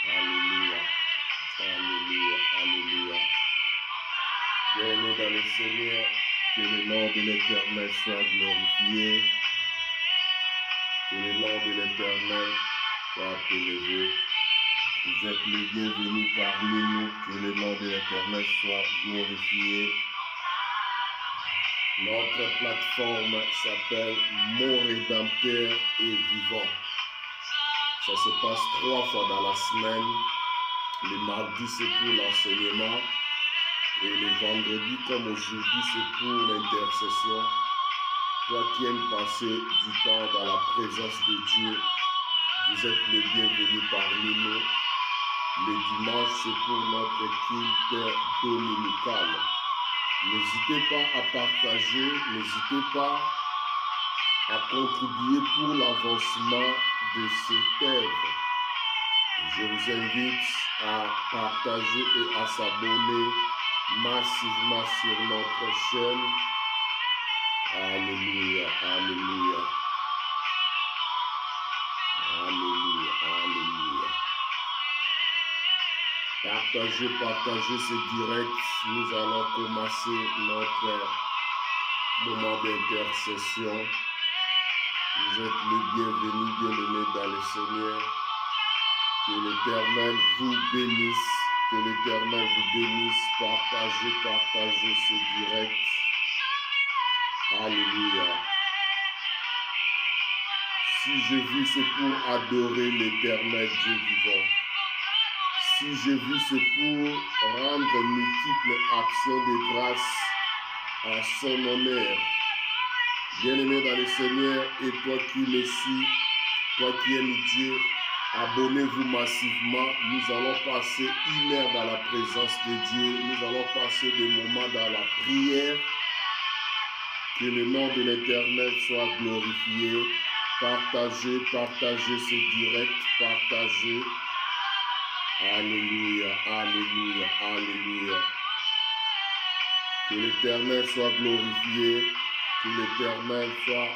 Alléluia. Alléluia. Alléluia. Bien-aimés dans le Seigneur, que le nom de l'Éternel soit glorifié. Que le nom de l'Éternel soit élevé. Vous êtes les bienvenus parmi nous. Que le nom de l'Éternel soit glorifié. Notre plateforme s'appelle Mon Rédempteur est vivant. Ça se passe 3 fois dans la semaine. Le mardi, c'est pour l'enseignement. Et le vendredi, comme aujourd'hui, c'est pour l'intercession. Toi qui aimes passer du temps dans la présence de Dieu, vous êtes les bienvenus parmi nous. Le dimanche, c'est pour notre culte dominical. N'hésitez pas à partager, n'hésitez pas à contribuer pour l'avancement de cette œuvre. Je vous invite à partager et à s'abonner massivement sur notre chaîne. Alléluia, alléluia. Alléluia, alléluia. Partagez ce direct. Nous allons commencer notre moment d'intercession. Vous êtes les bienvenus, bien-aimés dans le Seigneur. Que l'Éternel vous bénisse. Que l'Éternel vous bénisse. Partagez ce direct. Alléluia. Si je vis, c'est pour adorer l'Éternel Dieu vivant. Si je vis, c'est pour rendre multiples actions de grâce à son honneur. Bien-aimé dans le Seigneur, et toi qui me suis, toi qui aimes Dieu, abonnez-vous massivement. Nous allons passer 1 heure dans la présence de Dieu. Nous allons passer des moments dans la prière. Que le nom de l'Éternel soit glorifié. Partagez ce direct. Partagez. Alléluia, alléluia, alléluia. Que l'Éternel soit glorifié. Que l'Éternel soit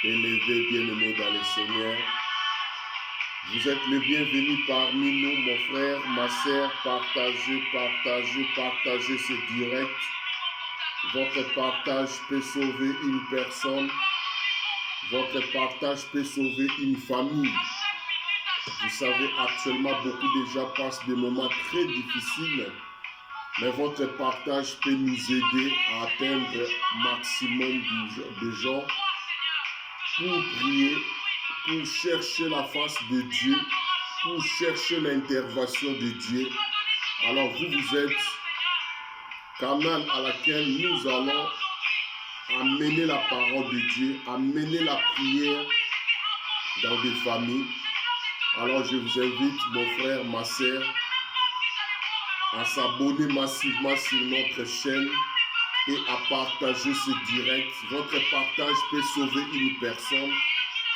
élevé, bien-aimé dans le Seigneur. Vous êtes les bienvenus parmi nous, mon frère, ma sœur. Partagez ce direct. Votre partage peut sauver une personne. Votre partage peut sauver une famille. Vous savez, actuellement, beaucoup de gens passent des moments très difficiles. Mais votre partage peut nous aider à atteindre un maximum de gens pour prier, pour chercher la face de Dieu, pour chercher l'intervention de Dieu. Alors vous êtes canal à laquelle nous allons amener la parole de Dieu, amener la prière dans des familles. Alors je vous invite, mon frère, ma sœur, à s'abonner massivement sur notre chaîne et à partager ce direct. Votre partage peut sauver une personne.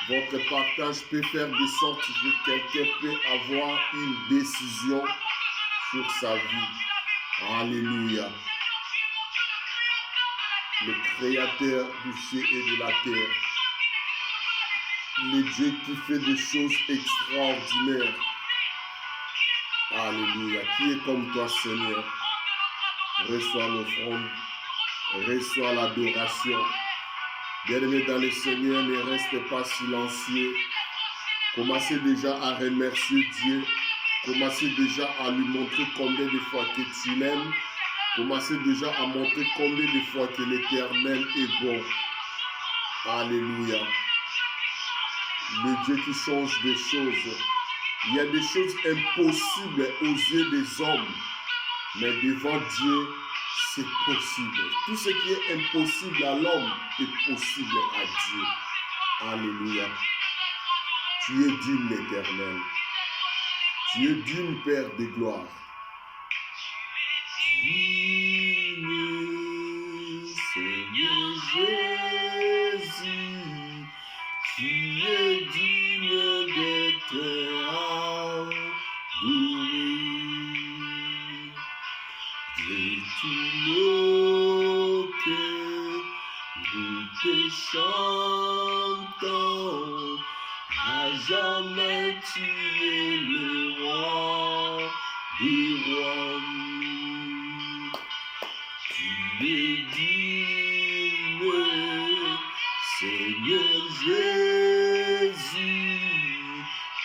Votre partage peut faire de sorte que quelqu'un peut avoir une décision sur sa vie. Alléluia. Le Créateur du ciel et de la terre. Le Dieu qui fait des choses extraordinaires. Alléluia. Qui est comme toi, Seigneur? Reçois l'offrande. Reçois l'adoration. Bien-aimés dans le Seigneur, ne restez pas silencieux. Commencez déjà à remercier Dieu. Commencez déjà à lui montrer combien de fois que tu l'aimes. Commencez déjà à montrer combien de fois que l'Éternel est bon. Alléluia. Le Dieu qui change des choses. Il y a des choses impossibles aux yeux des hommes. Mais devant Dieu, c'est possible. Tout ce qui est impossible à l'homme est possible à Dieu. Alléluia. Tu es digne, l'Éternel. Tu es digne, Père de gloire. Digne, Seigneur Jésus, tu es digne d'être adoré. De tous nos cœurs, nous te chantons. À jamais tu es le roi des rois. Tu es digne, Seigneur Jésus.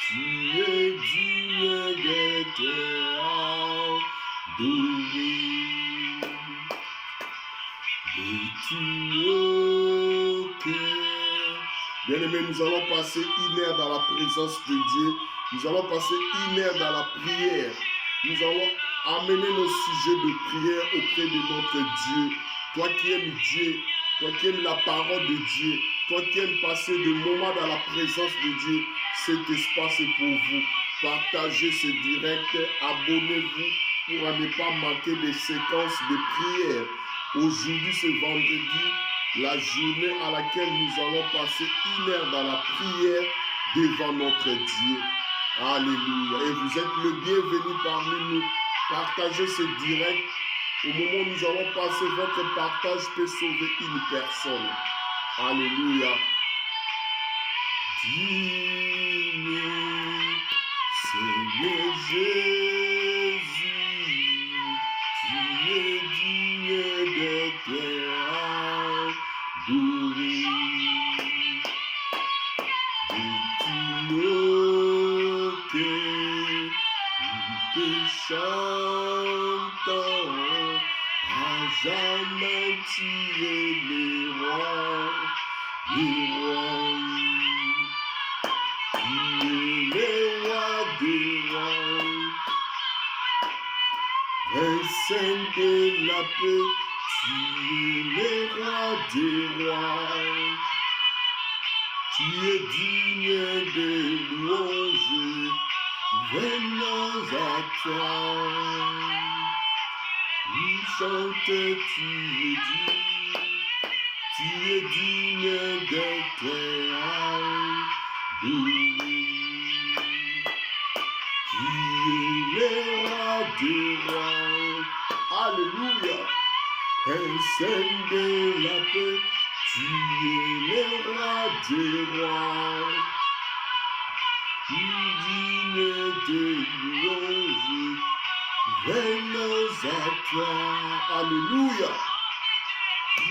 Tu es digne d'être adoré. De tous nos cœurs. Bien-aimés, nous allons passer une heure dans la présence de Dieu. Nous allons passer une heure dans la prière. Nous allons amener nos sujets de prière auprès de notre Dieu. Toi qui aimes Dieu, toi qui aimes la parole de Dieu, toi qui aimes passer des moments dans la présence de Dieu, cet espace est pour vous. Partagez ce direct, abonnez-vous pour ne pas manquer des séquences de prière. Aujourd'hui, c'est vendredi, la journée à laquelle nous allons passer une heure dans la prière devant notre Dieu. Alléluia. Et vous êtes le bienvenu parmi nous. Partagez ce direct. Au moment où nous allons passer, votre partage peut sauver une personne. Alléluia. Digne, Seigneur Jésus, tu es digne d'être adoré. De tous nos cœurs, nous te chantons. À jamais tu es le roi des rois. Tu es le roi des rois. Prince de la paix, tu es le roi des rois. Tu es digne de louange, venons à toi. Nous chantons, tu es digne d'être adoré. Tu es le roi des rois. Alléluia. Prince de la paix, tu es le roi des rois. Tu digne de louange, venons à toi. Alléluia. Tu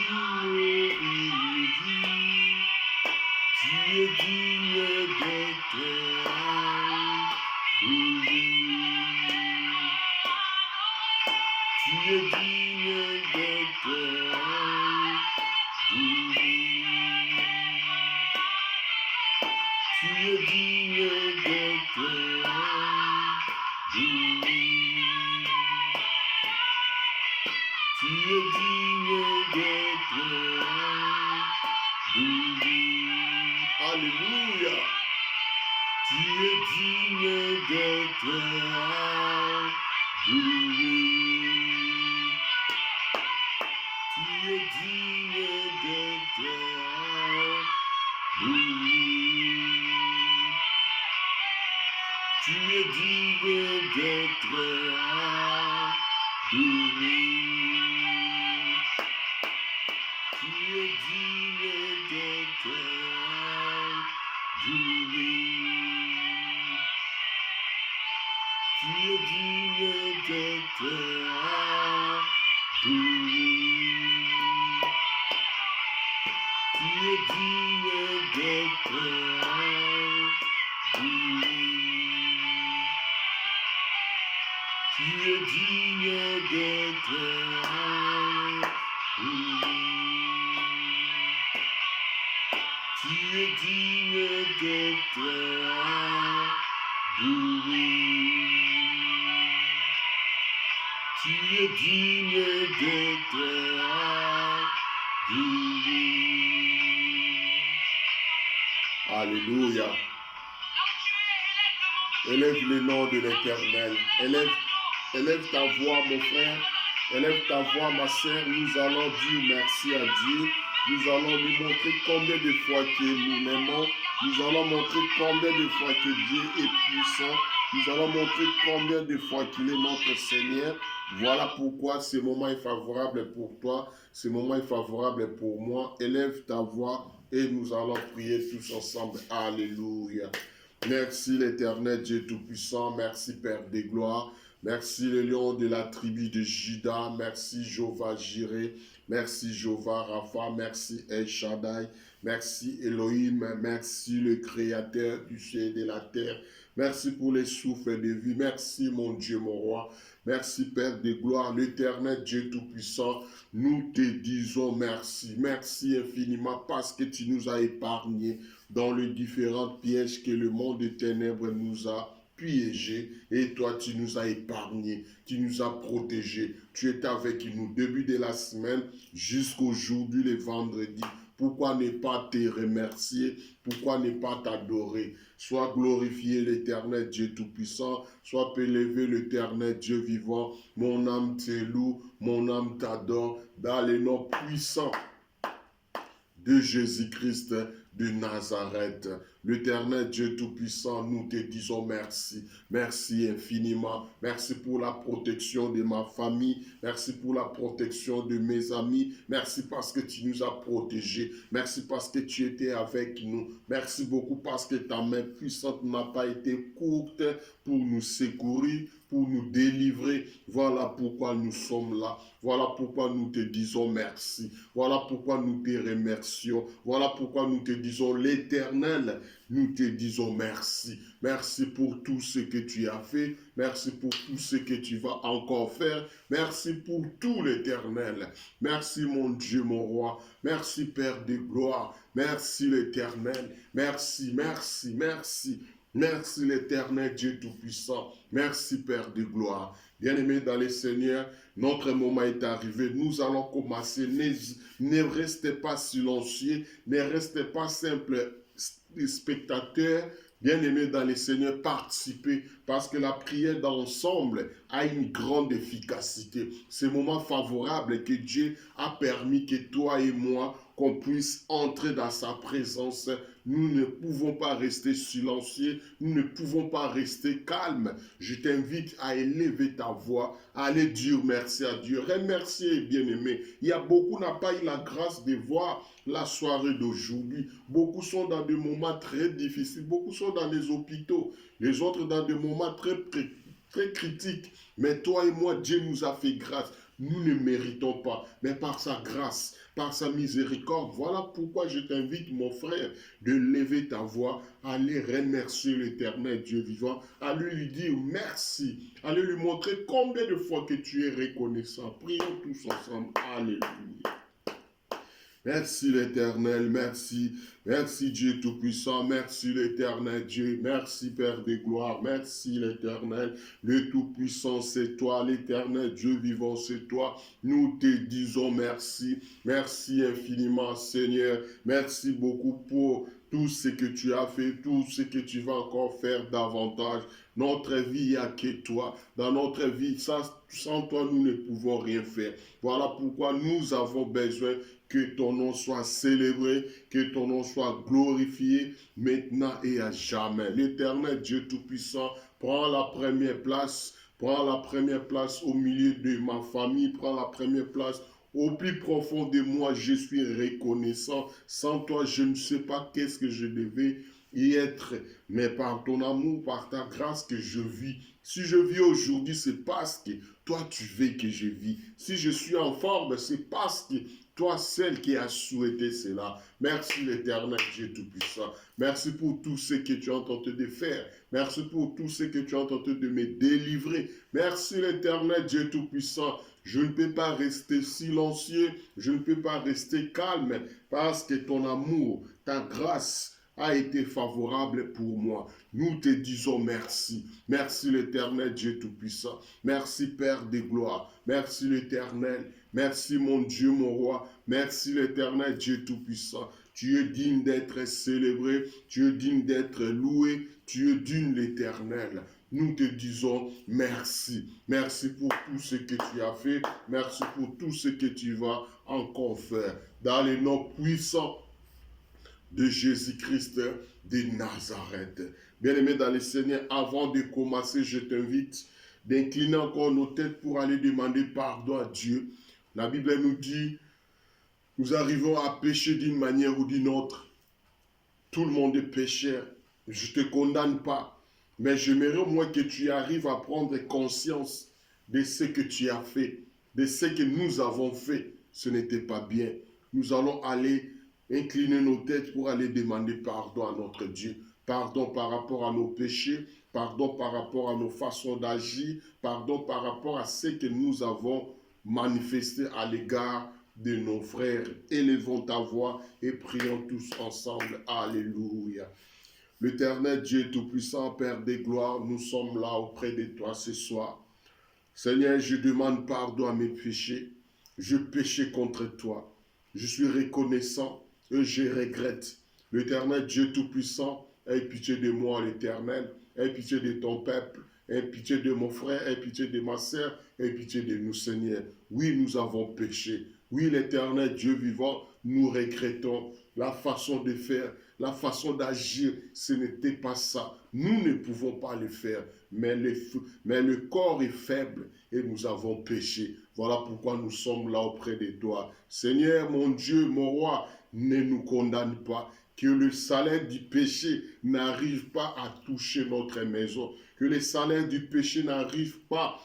es digne d'être adoré. Tu es digne d'être adoré. Tu es digne d'être adoré. Tu es digne d'être adoré. Alléluia. Tu es digne d'être adoré. Tu es digne d'être adoré. Tu es digne d'être adoré. Tu es digne d'être adoré. Tu es digne d'être adoré. Tu es digne d'être adoré. Tu es digne d'être adoré. Tu es digne d'être adoré. Tu es digne d'être adoré. Alléluia. Élève le nom de l'Éternel. Élève ta voix, mon frère. Élève ta voix, ma sœur. Nous allons dire merci à Dieu. Nous allons lui montrer combien de fois que nous l'aimons. Nous allons montrer combien de fois que Dieu est puissant. Nous allons montrer combien de fois qu'il est notre Seigneur. Voilà pourquoi ce moment est favorable pour toi, ce moment est favorable pour moi. Élève ta voix et nous allons prier tous ensemble. Alléluia. Merci l'Éternel Dieu Tout-Puissant, merci Père des gloires, merci le lion de la tribu de Juda, merci Jéhovah Jireh, merci Jéhovah Rapha, merci El Shaddai, merci Elohim, merci le Créateur du ciel et de la terre, merci pour les souffles de vie, merci mon Dieu, mon roi, merci Père des gloires, l'Éternel Dieu Tout-Puissant, nous te disons merci, merci infiniment parce que tu nous as épargnés dans les différents pièges que le monde des ténèbres nous a piégés. Et toi, tu nous as épargnés, tu nous as protégés. Tu étais avec nous début de la semaine jusqu'aujourd'hui, le vendredi. Pourquoi ne pas te remercier? Pourquoi ne pas t'adorer? Sois glorifié l'Éternel Dieu Tout-Puissant, sois élevé l'Éternel Dieu vivant. Mon âme te loue, mon âme t'adore, dans les noms puissants de Jésus-Christ de Nazareth. L'Éternel Dieu Tout-Puissant, nous te disons merci. Merci infiniment. Merci pour la protection de ma famille. Merci pour la protection de mes amis. Merci parce que tu nous as protégés. Merci parce que tu étais avec nous. Merci beaucoup parce que ta main puissante n'a pas été courte pour nous secourir, pour nous délivrer. Voilà pourquoi nous sommes là. Voilà pourquoi nous te disons merci. Voilà pourquoi nous te remercions. Voilà pourquoi nous te disons l'Éternel. Nous te disons merci. Merci pour tout ce que tu as fait. Merci pour tout ce que tu vas encore faire. Merci pour tout l'Éternel. Merci mon Dieu, mon roi. Merci Père de gloire. Merci l'Éternel. Merci, merci, merci. Merci l'Éternel Dieu Tout-Puissant. Merci Père de gloire. Bien-aimés dans le Seigneur, notre moment est arrivé. Nous allons commencer. Ne restez pas silencieux. Ne restez pas simple spectateurs. Bien-aimés dans le Seigneur, participez parce que la prière d'ensemble a une grande efficacité. Ce moment favorable que Dieu a permis que toi et moi qu'on puisse entrer dans sa présence. Nous ne pouvons pas rester silencieux, nous ne pouvons pas rester calmes. Je t'invite à élever ta voix, à aller dire merci à Dieu. Remercier, bien-aimé. Il y a beaucoup qui n'ont pas eu la grâce de voir la soirée d'aujourd'hui. Beaucoup sont dans des moments très difficiles, beaucoup sont dans les hôpitaux, les autres dans des moments très critiques. Mais toi et moi, Dieu nous a fait grâce. Nous ne méritons pas, mais par sa grâce, par sa miséricorde. Voilà pourquoi je t'invite, mon frère, de lever ta voix, à aller remercier l'Éternel Dieu vivant, à lui dire merci, à lui montrer combien de fois que tu es reconnaissant. Prions tous ensemble. Alléluia. Merci l'Éternel, merci. Merci Dieu Tout-Puissant, merci l'Éternel Dieu, merci Père des gloires, merci l'Éternel, le Tout-Puissant c'est toi, l'Éternel Dieu vivant c'est toi. Nous te disons merci, merci infiniment Seigneur, merci beaucoup pour tout ce que tu as fait, tout ce que tu vas encore faire davantage. Notre vie, il n'y a que toi. Dans notre vie, sans toi, nous ne pouvons rien faire. Voilà pourquoi nous avons besoin que ton nom soit célébré, que ton nom soit glorifié maintenant et à jamais. L'Éternel Dieu Tout-Puissant prend la première place. Prends la première place au milieu de ma famille. Prends la première place au plus profond de moi. Je suis reconnaissant. Sans toi, je ne sais pas qu'est-ce que je devais y être. Mais par ton amour, par ta grâce que je vis. Si je vis aujourd'hui, c'est parce que toi, tu veux que je vis. Si je suis en forme, c'est parce que toi, celle qui a souhaité cela. Merci l'Éternel Dieu Tout-Puissant. Merci pour tout ce que tu es en train de faire. Merci pour tout ce que tu es en train de me délivrer. Merci l'Éternel Dieu Tout-Puissant. Je ne peux pas rester silencieux. Je ne peux pas rester calme parce que ton amour, ta grâce a été favorable pour moi. Nous te disons merci. Merci l'Éternel Dieu Tout-Puissant. Merci Père des gloires. Merci l'Éternel. Merci mon Dieu, mon roi. Merci l'Éternel Dieu Tout-Puissant. Tu es digne d'être célébré. Tu es digne d'être loué. Tu es digne l'Éternel. Nous te disons merci. Merci pour tout ce que tu as fait. Merci pour tout ce que tu vas encore faire. Dans les noms puissants de Jésus-Christ de Nazareth. Bien-aimé dans le Seigneur, avant de commencer, je t'invite d'incliner encore nos têtes pour aller demander pardon à Dieu. La Bible nous dit, nous arrivons à pécher d'une manière ou d'une autre. Tout le monde est pécheur. Je ne te condamne pas. Mais j'aimerais au moins que tu arrives à prendre conscience de ce que tu as fait, de ce que nous avons fait. Ce n'était pas bien. Nous allons aller incliner nos têtes pour aller demander pardon à notre Dieu. Pardon par rapport à nos péchés, pardon par rapport à nos façons d'agir, pardon par rapport à ce que nous avons manifesté à l'égard de nos frères. Élevons ta voix et prions tous ensemble. Alléluia. L'Éternel Dieu Tout-Puissant, Père des gloires, nous sommes là auprès de toi ce soir. Seigneur, je demande pardon à mes péchés. Je péchais contre toi. Je suis reconnaissant et je regrette. L'Éternel Dieu Tout-Puissant, aie pitié de moi, l'Éternel. Aie pitié de ton peuple. Aie pitié de mon frère. Aie pitié de ma sœur. Aie pitié de nous, Seigneur. Oui, nous avons péché. Oui, l'Éternel Dieu vivant, nous regrettons la façon de faire, la façon d'agir. Ce n'était pas ça. Nous ne pouvons pas le faire. Mais le corps est faible et nous avons péché. Voilà pourquoi nous sommes là auprès de toi. Seigneur, mon Dieu, mon roi, ne nous condamne pas. Que le salaire du péché n'arrive pas à toucher notre maison. Que le salaire du péché n'arrive pas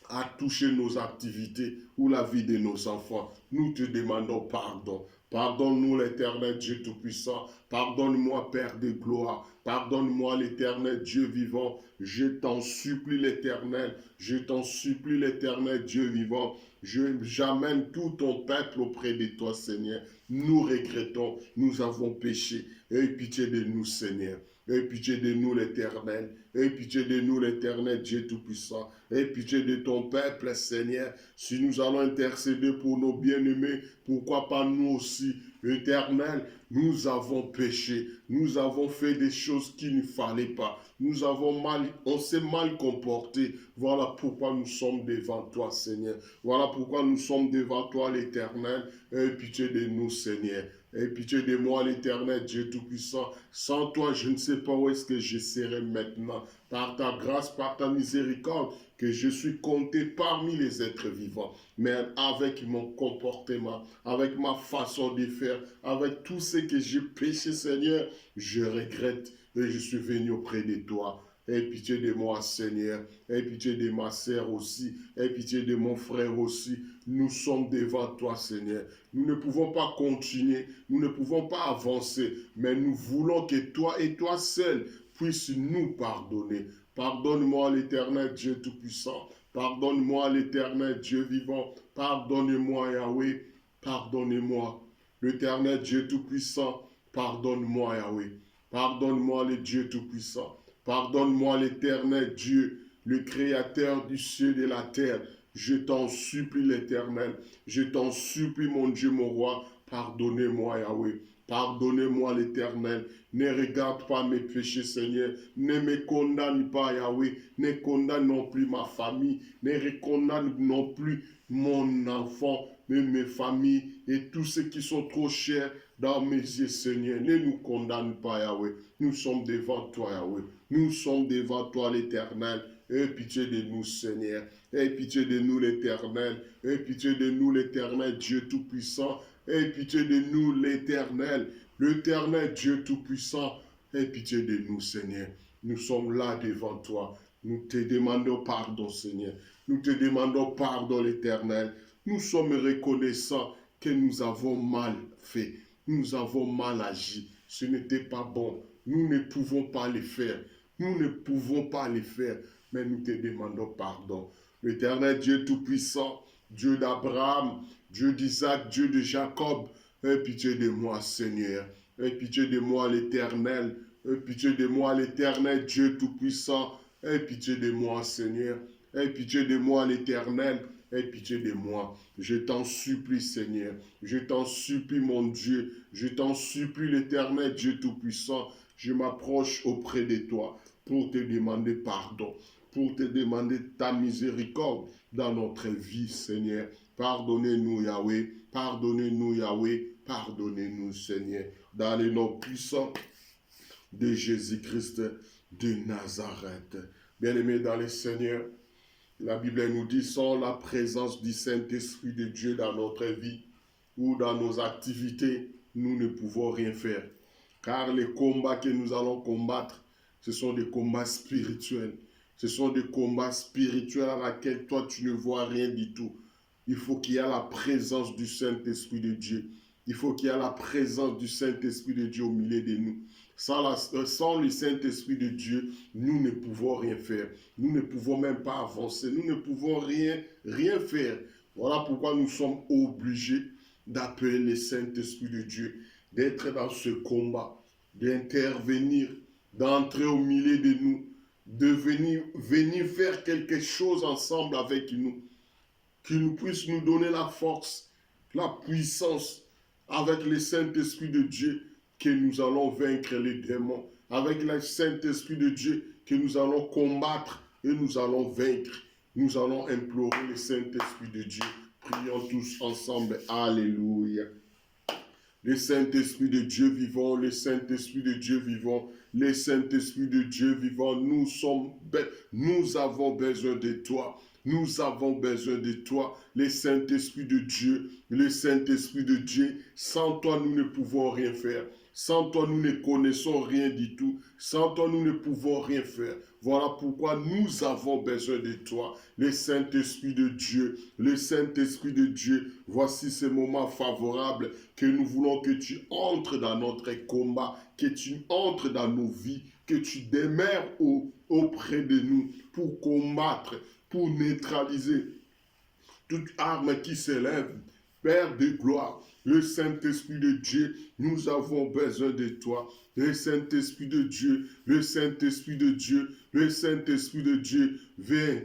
à toucher nos activités ou la vie de nos enfants. Nous te demandons pardon. Pardonne-nous, l'Éternel Dieu Tout-Puissant. Pardonne-moi, Père de gloire. Pardonne-moi, l'Éternel Dieu vivant. Je t'en supplie, l'Éternel. Je t'en supplie, l'Éternel Dieu vivant. J'amène tout ton peuple auprès de toi, Seigneur. Nous regrettons, nous avons péché. Aie pitié de nous, Seigneur. Aie pitié de nous, l'Éternel. Aie pitié de nous, l'Éternel Dieu Tout-Puissant. Aie pitié de ton peuple, Seigneur. Si nous allons intercéder pour nos bien-aimés, pourquoi pas nous aussi, Éternel? Nous avons péché. Nous avons fait des choses qu'il ne fallait pas. On s'est mal comporté. Voilà pourquoi nous sommes devant toi, Seigneur. Voilà pourquoi nous sommes devant toi, l'Éternel. Aie pitié de nous, Seigneur. Aie pitié de moi, l'Éternel Dieu Tout-Puissant. Sans toi, je ne sais pas où est-ce que je serai maintenant. Par ta grâce, par ta miséricorde, que je suis compté parmi les êtres vivants. Mais avec mon comportement, avec ma façon de faire, avec tout ce que j'ai péché, Seigneur, je regrette et je suis venu auprès de toi. Aie pitié de moi, Seigneur. Aie pitié de ma sœur aussi. Aie pitié de mon frère aussi. Nous sommes devant toi, Seigneur. Nous ne pouvons pas continuer. Nous ne pouvons pas avancer. Mais nous voulons que toi et toi seul puisses nous pardonner. Pardonne-moi, l'Éternel Dieu Tout-Puissant. Pardonne-moi, l'Éternel Dieu vivant. Pardonne-moi, Yahweh. Pardonne-moi, l'Éternel Dieu Tout-Puissant. Pardonne-moi, Yahweh. Pardonne-moi, le Dieu Tout-Puissant. Pardonne-moi, l'Éternel Dieu, le Créateur du ciel et de la terre. Je t'en supplie, l'Éternel. Je t'en supplie, mon Dieu, mon roi. Pardonnez-moi, Yahweh. Pardonnez-moi, l'Éternel. Ne regarde pas mes péchés, Seigneur. Ne me condamne pas, Yahweh. Ne condamne non plus ma famille. Ne condamne non plus mon enfant, mes familles et tous ceux qui sont trop chers dans mes yeux, Seigneur. Ne nous condamne pas, Yahweh. Nous sommes devant toi, Yahweh. Nous sommes devant toi, l'Éternel. Aie pitié de nous, Seigneur. Aie pitié de nous, l'Éternel. Aie pitié de nous, l'Éternel, Dieu Tout-Puissant. Aie pitié de nous, l'Éternel. L'Éternel, Dieu Tout-Puissant. Aie pitié de nous, Seigneur. Nous sommes là devant toi. Nous te demandons pardon, Seigneur. Nous te demandons pardon, l'Éternel. Nous sommes reconnaissants que nous avons mal fait. Nous avons mal agi. Ce n'était pas bon. Nous ne pouvons pas le faire. Nous ne pouvons pas le faire. Mais nous te demandons pardon. L'Éternel Dieu Tout-Puissant, Dieu d'Abraham, Dieu d'Isaac, Dieu de Jacob, aie pitié de moi, Seigneur. Aie pitié de moi, l'Éternel. Aie pitié de moi, l'Éternel Dieu Tout-Puissant. Aie pitié de moi, Seigneur. Aie pitié de moi, l'Éternel. Aie pitié de moi. Je t'en supplie, Seigneur. Je t'en supplie, mon Dieu. Je t'en supplie, l'Éternel Dieu Tout-Puissant. Je m'approche auprès de toi pour te demander pardon, pour te demander ta miséricorde dans notre vie, Seigneur. Pardonnez-nous, Yahweh. Pardonnez-nous, Yahweh. Pardonnez-nous, Seigneur. Dans les noms puissants de Jésus-Christ de Nazareth. Bien-aimés dans le Seigneur, La Bible nous dit, sans la présence du Saint-Esprit de Dieu dans notre vie ou dans nos activités, nous ne pouvons rien faire. Car les combats que nous allons combattre, ce sont des combats spirituels. Ce sont des combats spirituels à laquelle toi, tu ne vois rien du tout. Il faut qu'il y ait la présence du Saint-Esprit de Dieu. Il faut qu'il y ait la présence du Saint-Esprit de Dieu au milieu de nous. Sans le Saint-Esprit de Dieu, nous ne pouvons rien faire. Nous ne pouvons même pas avancer. Nous ne pouvons rien faire. Voilà pourquoi nous sommes obligés d'appeler le Saint-Esprit de Dieu, d'être dans ce combat, d'intervenir, d'entrer au milieu de nous, de venir faire quelque chose ensemble avec nous, qu'il nous puisse nous donner la force, la puissance, avec le Saint-Esprit de Dieu, que nous allons vaincre les démons, avec le Saint-Esprit de Dieu, que nous allons combattre et nous allons vaincre. Nous allons implorer le Saint-Esprit de Dieu. Prions tous ensemble. Alléluia. Le Saint-Esprit de Dieu vivant, le Saint-Esprit de Dieu vivant, le Saint-Esprit de Dieu vivant, nous avons besoin de toi. Nous avons besoin de toi, le Saint-Esprit de Dieu, le Saint-Esprit de Dieu. Sans toi, nous ne pouvons rien faire. Sans toi, nous ne connaissons rien du tout. Sans toi, nous ne pouvons rien faire. Voilà pourquoi nous avons besoin de toi, le Saint-Esprit de Dieu, le Saint-Esprit de Dieu. Voici ce moment favorable que nous voulons que tu entres dans notre combat, que tu entres dans nos vies, que tu demeures auprès de nous pour combattre, pour neutraliser toute arme qui s'élève. Père de gloire, le Saint-Esprit de Dieu, nous avons besoin de toi. Le Saint-Esprit de Dieu, le Saint-Esprit de Dieu, le Saint-Esprit de Dieu, viens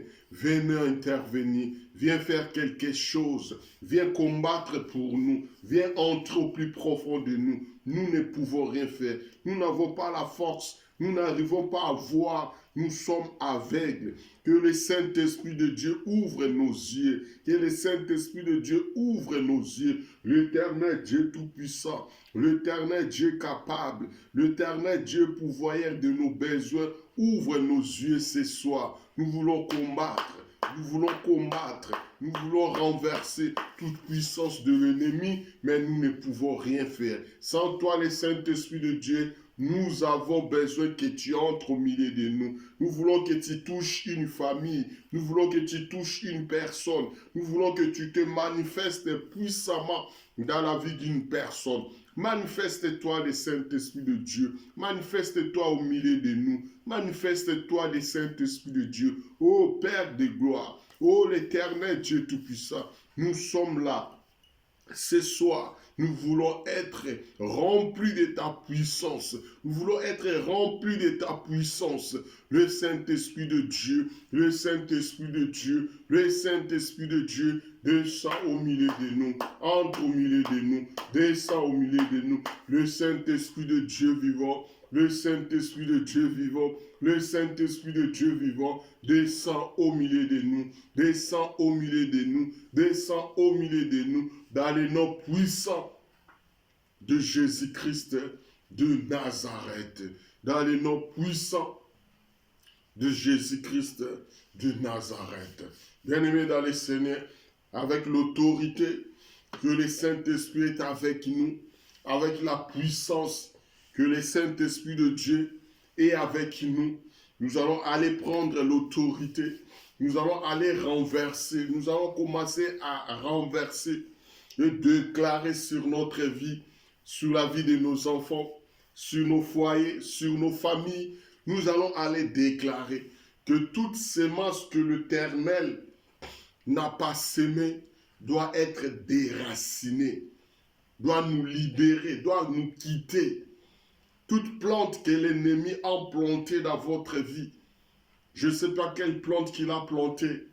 intervenir, viens faire quelque chose, viens combattre pour nous, viens entrer au plus profond de nous. Nous ne pouvons rien faire, nous n'avons pas la force, nous n'arrivons pas à voir, nous sommes aveugles. Que le Saint-Esprit de Dieu ouvre nos yeux, que le Saint-Esprit de Dieu ouvre nos yeux. L'Éternel Dieu Tout-Puissant, l'Éternel Dieu capable, l'Éternel Dieu pourvoyeur de nos besoins, ouvre nos yeux ce soir. Nous voulons combattre, nous voulons combattre, nous voulons renverser toute puissance de l'ennemi, mais nous ne pouvons rien faire. Sans toi, le Saint-Esprit de Dieu, nous avons besoin que tu entres au milieu de nous. Nous voulons que tu touches une famille. Nous voulons que tu touches une personne. Nous voulons que tu te manifestes puissamment dans la vie d'une personne. Manifeste-toi le Saint-Esprit de Dieu. Manifeste-toi au milieu de nous. Manifeste-toi le Saint-Esprit de Dieu. Ô Père de gloire, ô l'Éternel Dieu Tout-Puissant, nous sommes là. Ce soir, nous voulons être remplis de ta puissance. Nous voulons être remplis de ta puissance. Le Saint-Esprit de Dieu, le Saint-Esprit de Dieu, le Saint-Esprit de Dieu, descend au milieu de nous. Entre au milieu de nous. Descend au milieu de nous. Le Saint-Esprit de Dieu vivant, le Saint-Esprit de Dieu vivant, le Saint-Esprit de Dieu vivant, descend au milieu de nous, descend au milieu de nous, descend au milieu de nous, dans le nom puissant de Jésus-Christ de Nazareth, dans le nom puissant de Jésus-Christ de Nazareth. Bien-aimés dans le Seigneur, avec l'autorité que le Saint-Esprit est avec nous, avec la puissance que le Saint-Esprit de Dieu est avec nous, nous allons aller prendre l'autorité, nous allons aller renverser, nous allons commencer à renverser et déclarer sur notre vie, sur la vie de nos enfants, sur nos foyers, sur nos familles. Nous allons aller déclarer que toute sémence que l'Éternel n'a pas sémée doit être déracinée, doit nous libérer, doit nous quitter. Toute plante que l'ennemi a plantée dans votre vie, je ne sais pas quelle plante qu'il a plantée,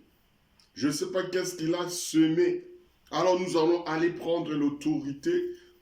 je ne sais pas qu'est-ce qu'il a semé. Alors nous allons aller prendre l'autorité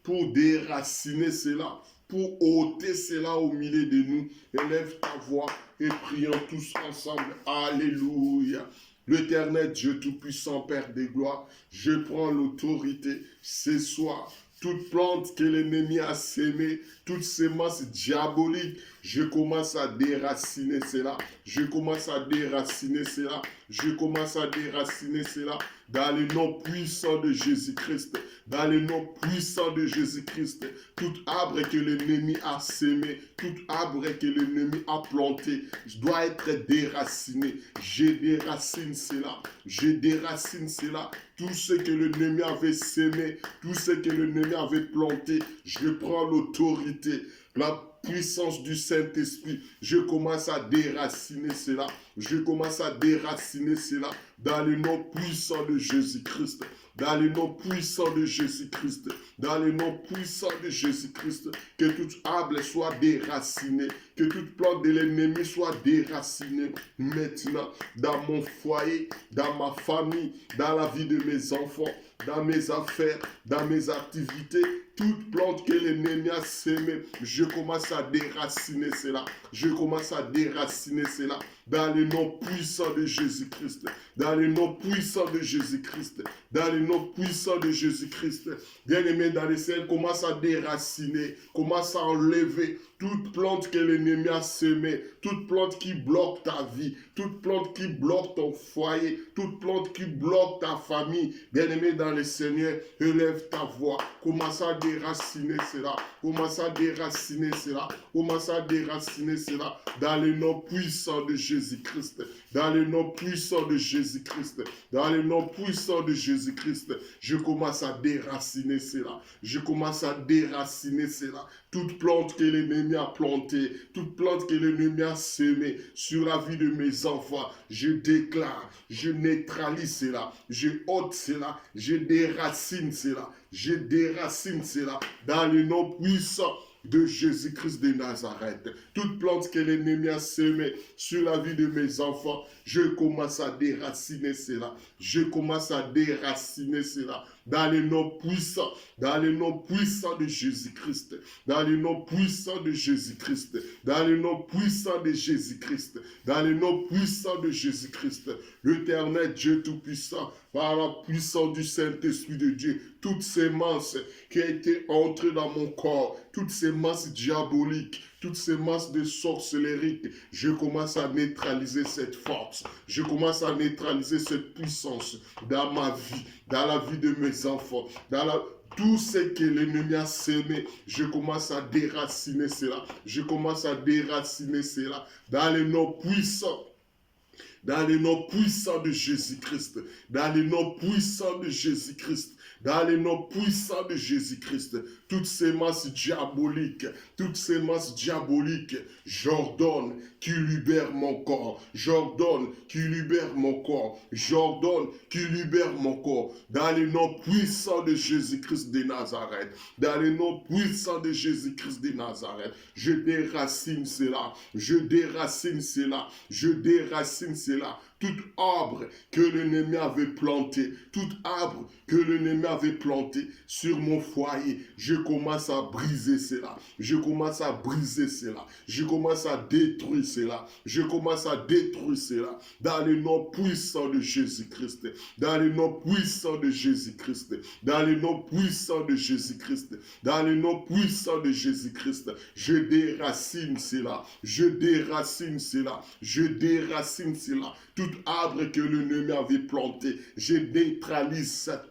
pour déraciner cela, pour ôter cela au milieu de nous. Élève ta voix et prions tous ensemble. Alléluia. L'Éternel Dieu Tout-Puissant, Père des gloires, je prends l'autorité ce soir toute plante que l'ennemi a sémée, toute sémence diabolique, je commence à déraciner cela. Je commence à déraciner cela. Je commence à déraciner cela dans le nom puissant de Jésus-Christ. Dans le nom puissant de Jésus-Christ. Tout arbre que l'ennemi a sémé, tout arbre que l'ennemi a planté, doit être déraciné. Je déracine cela. Je déracine cela. Tout ce que l'ennemi avait sémé, tout ce que l'ennemi avait planté, je prends l'autorité, la puissance du Saint-Esprit. Je commence à déraciner cela. Je commence à déraciner cela dans le nom puissant de Jésus-Christ. Dans le nom puissant de Jésus-Christ. Dans le nom puissant de Jésus-Christ. Que tout arbre soit déraciné. Que toute plante de l'ennemi soit déracinée maintenant dans mon foyer, dans ma famille, dans la vie de mes enfants, dans mes affaires, dans mes activités. Toute plante que l'ennemi a sémée, je commence à déraciner cela. Je commence à déraciner cela dans le nom puissant de Jésus-Christ. Dans le nom puissant de Jésus-Christ. Dans le nom puissant de Jésus-Christ. Bien-aimé dans le ciel, commence à déraciner, commence à enlever toute plante que l'ennemi a sémée, toute plante qui bloque ta vie, toute plante qui bloque ton foyer, toute plante qui bloque ta famille. Bien-aimé dans le Seigneur, élève ta voix, commence à déraciner cela, commence à déraciner cela, commence à déraciner cela dans le nom puissant de Jésus-Christ, dans le nom puissant de Jésus-Christ, dans le nom puissant de Jésus-Christ. Je commence à déraciner cela, je commence à déraciner cela. Toute plante que l'ennemi a plantée, toute plante que l'ennemi a sémée sur la vie de mes enfants, je déclare, je neutralise cela, je ôte cela, je déracine cela, je déracine cela dans le nom puissant de Jésus-Christ de Nazareth. Toute plante que l'ennemi a sémée sur la vie de mes enfants, je commence à déraciner cela. Je commence à déraciner cela dans le nom puissant, dans le nom puissant de Jésus-Christ, dans le nom puissant de Jésus-Christ, dans le nom puissant de Jésus-Christ, dans le nom puissant de Jésus-Christ. L'Éternel Dieu Tout-Puissant, par la puissance du Saint-Esprit de Dieu, toute sémence qui a été entrée dans mon corps, toute sémence diabolique, toute sémence de sorcellerie, je commence à neutraliser cette force, je commence à neutraliser cette puissance dans ma vie, dans la vie de mes enfants, dans tout ce que l'ennemi a sémé, je commence à déraciner cela, je commence à déraciner cela dans le nom puissant. Dans le nom puissant de Jésus-Christ, dans le nom puissant de Jésus-Christ, dans le nom puissant de Jésus-Christ, toutes sémences diaboliques, j'ordonne qu'il libère mon corps, j'ordonne qu'il libère mon corps, j'ordonne qu'il libère mon corps, dans le nom puissant de Jésus-Christ de Nazareth, dans le nom puissant de Jésus-Christ de Nazareth, je déracine cela, je déracine cela, je déracine cela. Tout arbre que l'ennemi avait planté, tout arbre que l'ennemi avait planté sur mon foyer, je commence à briser cela, je commence à briser cela, je commence à détruire cela, je commence à détruire cela, dans le nom puissant de Jésus-Christ, dans le nom puissant de Jésus-Christ, dans le nom puissant de Jésus-Christ, dans le nom puissant de Jésus-Christ, je déracine cela, je déracine cela, je déracine cela, tout arbre que l'ennemi avait planté, je neutralise ça.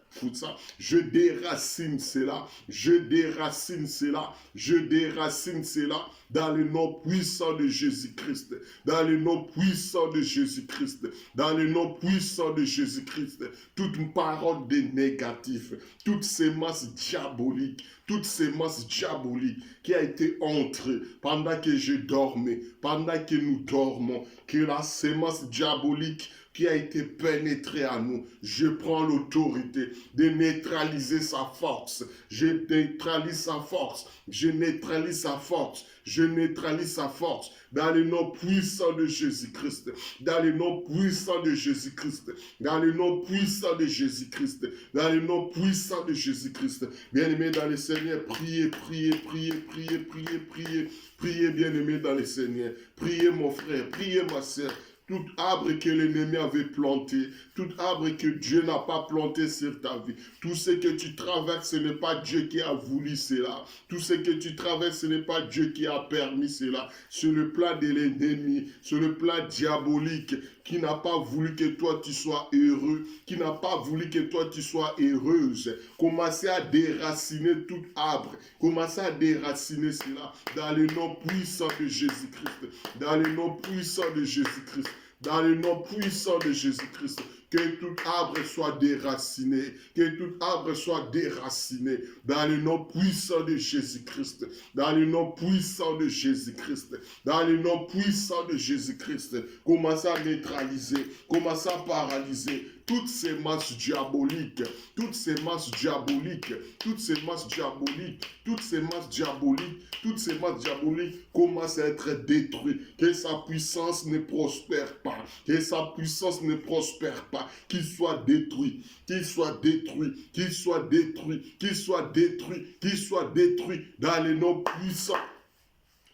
Je déracine cela, je déracine cela, je déracine cela dans le nom puissant de Jésus-Christ, dans le nom puissant de Jésus-Christ, dans le nom puissant de Jésus-Christ. Toute parole de négatif, toute sémence diabolique, toute sémence diabolique qui a été entrée pendant que je dormais, pendant que nous dormons, que la sémence diabolique qui a été pénétré à nous, je prends l'autorité de neutraliser sa force. Je neutralise sa force. Je neutralise sa force. Je neutralise sa force. Dans le nom puissant de Jésus-Christ. Dans le nom puissant de Jésus-Christ. Dans le nom puissant de Jésus-Christ. Dans le nom puissant de Jésus-Christ. Bien-aimés dans le Seigneur, priez, priez, priez, priez, priez, priez. Priez, bien-aimés dans le Seigneur. Priez, mon frère. Priez, ma sœur. tout arbre que l'ennemi avait planté, tout arbre que Dieu n'a pas planté sur ta vie, tout ce que tu traverses, ce n'est pas Dieu qui a voulu cela. Tout ce que tu traverses, ce n'est pas Dieu qui a permis cela. Sur le plan de l'ennemi, sur le plan diabolique, qui n'a pas voulu que toi tu sois heureux, qui n'a pas voulu que toi tu sois heureuse. Commencez à déraciner tout arbre. Commencez à déraciner cela dans le nom puissant de Jésus-Christ. Dans le nom puissant de Jésus-Christ. Dans le nom puissant de Jésus-Christ. Que tout arbre soit déraciné. Que tout arbre soit déraciné. Dans le nom puissant de Jésus-Christ. Dans le nom puissant de Jésus-Christ. Dans le nom puissant de Jésus-Christ. Commencez à neutraliser. Commencez à paralyser toutes ces masses diaboliques. Toutes ces masses diaboliques. Toutes ces masses diaboliques. Toutes ces masses diaboliques. Toutes ces masses diaboliques commencent à être détruites. Que sa puissance ne prospère pas. Que sa puissance ne prospère pas. Qu'il soit détruit, qu'il soit détruit, qu'il soit détruit, qu'il soit détruit, qu'il soit détruit dans le nom puissant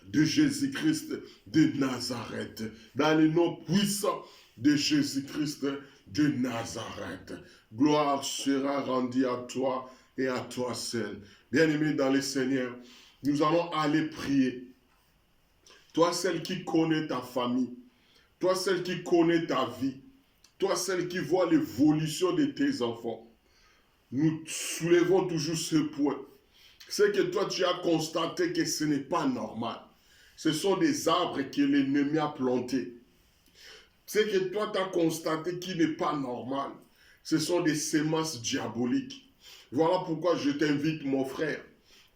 de Jésus-Christ de Nazareth. Dans le nom puissant de Jésus-Christ de Nazareth. Gloire sera rendue à toi et à toi seul. Bien-aimé dans le Seigneur, nous allons aller prier. Toi, celle qui connaît ta famille, toi, celle qui connaît ta vie, toi, celle qui voit l'évolution de tes enfants, nous soulevons toujours ce point. C'est que toi, tu as constaté que ce n'est pas normal. Ce sont des arbres que l'ennemi a plantés. C'est que toi, tu as constaté qu'il n'est pas normal. Ce sont des semences diaboliques. Voilà pourquoi je t'invite, mon frère.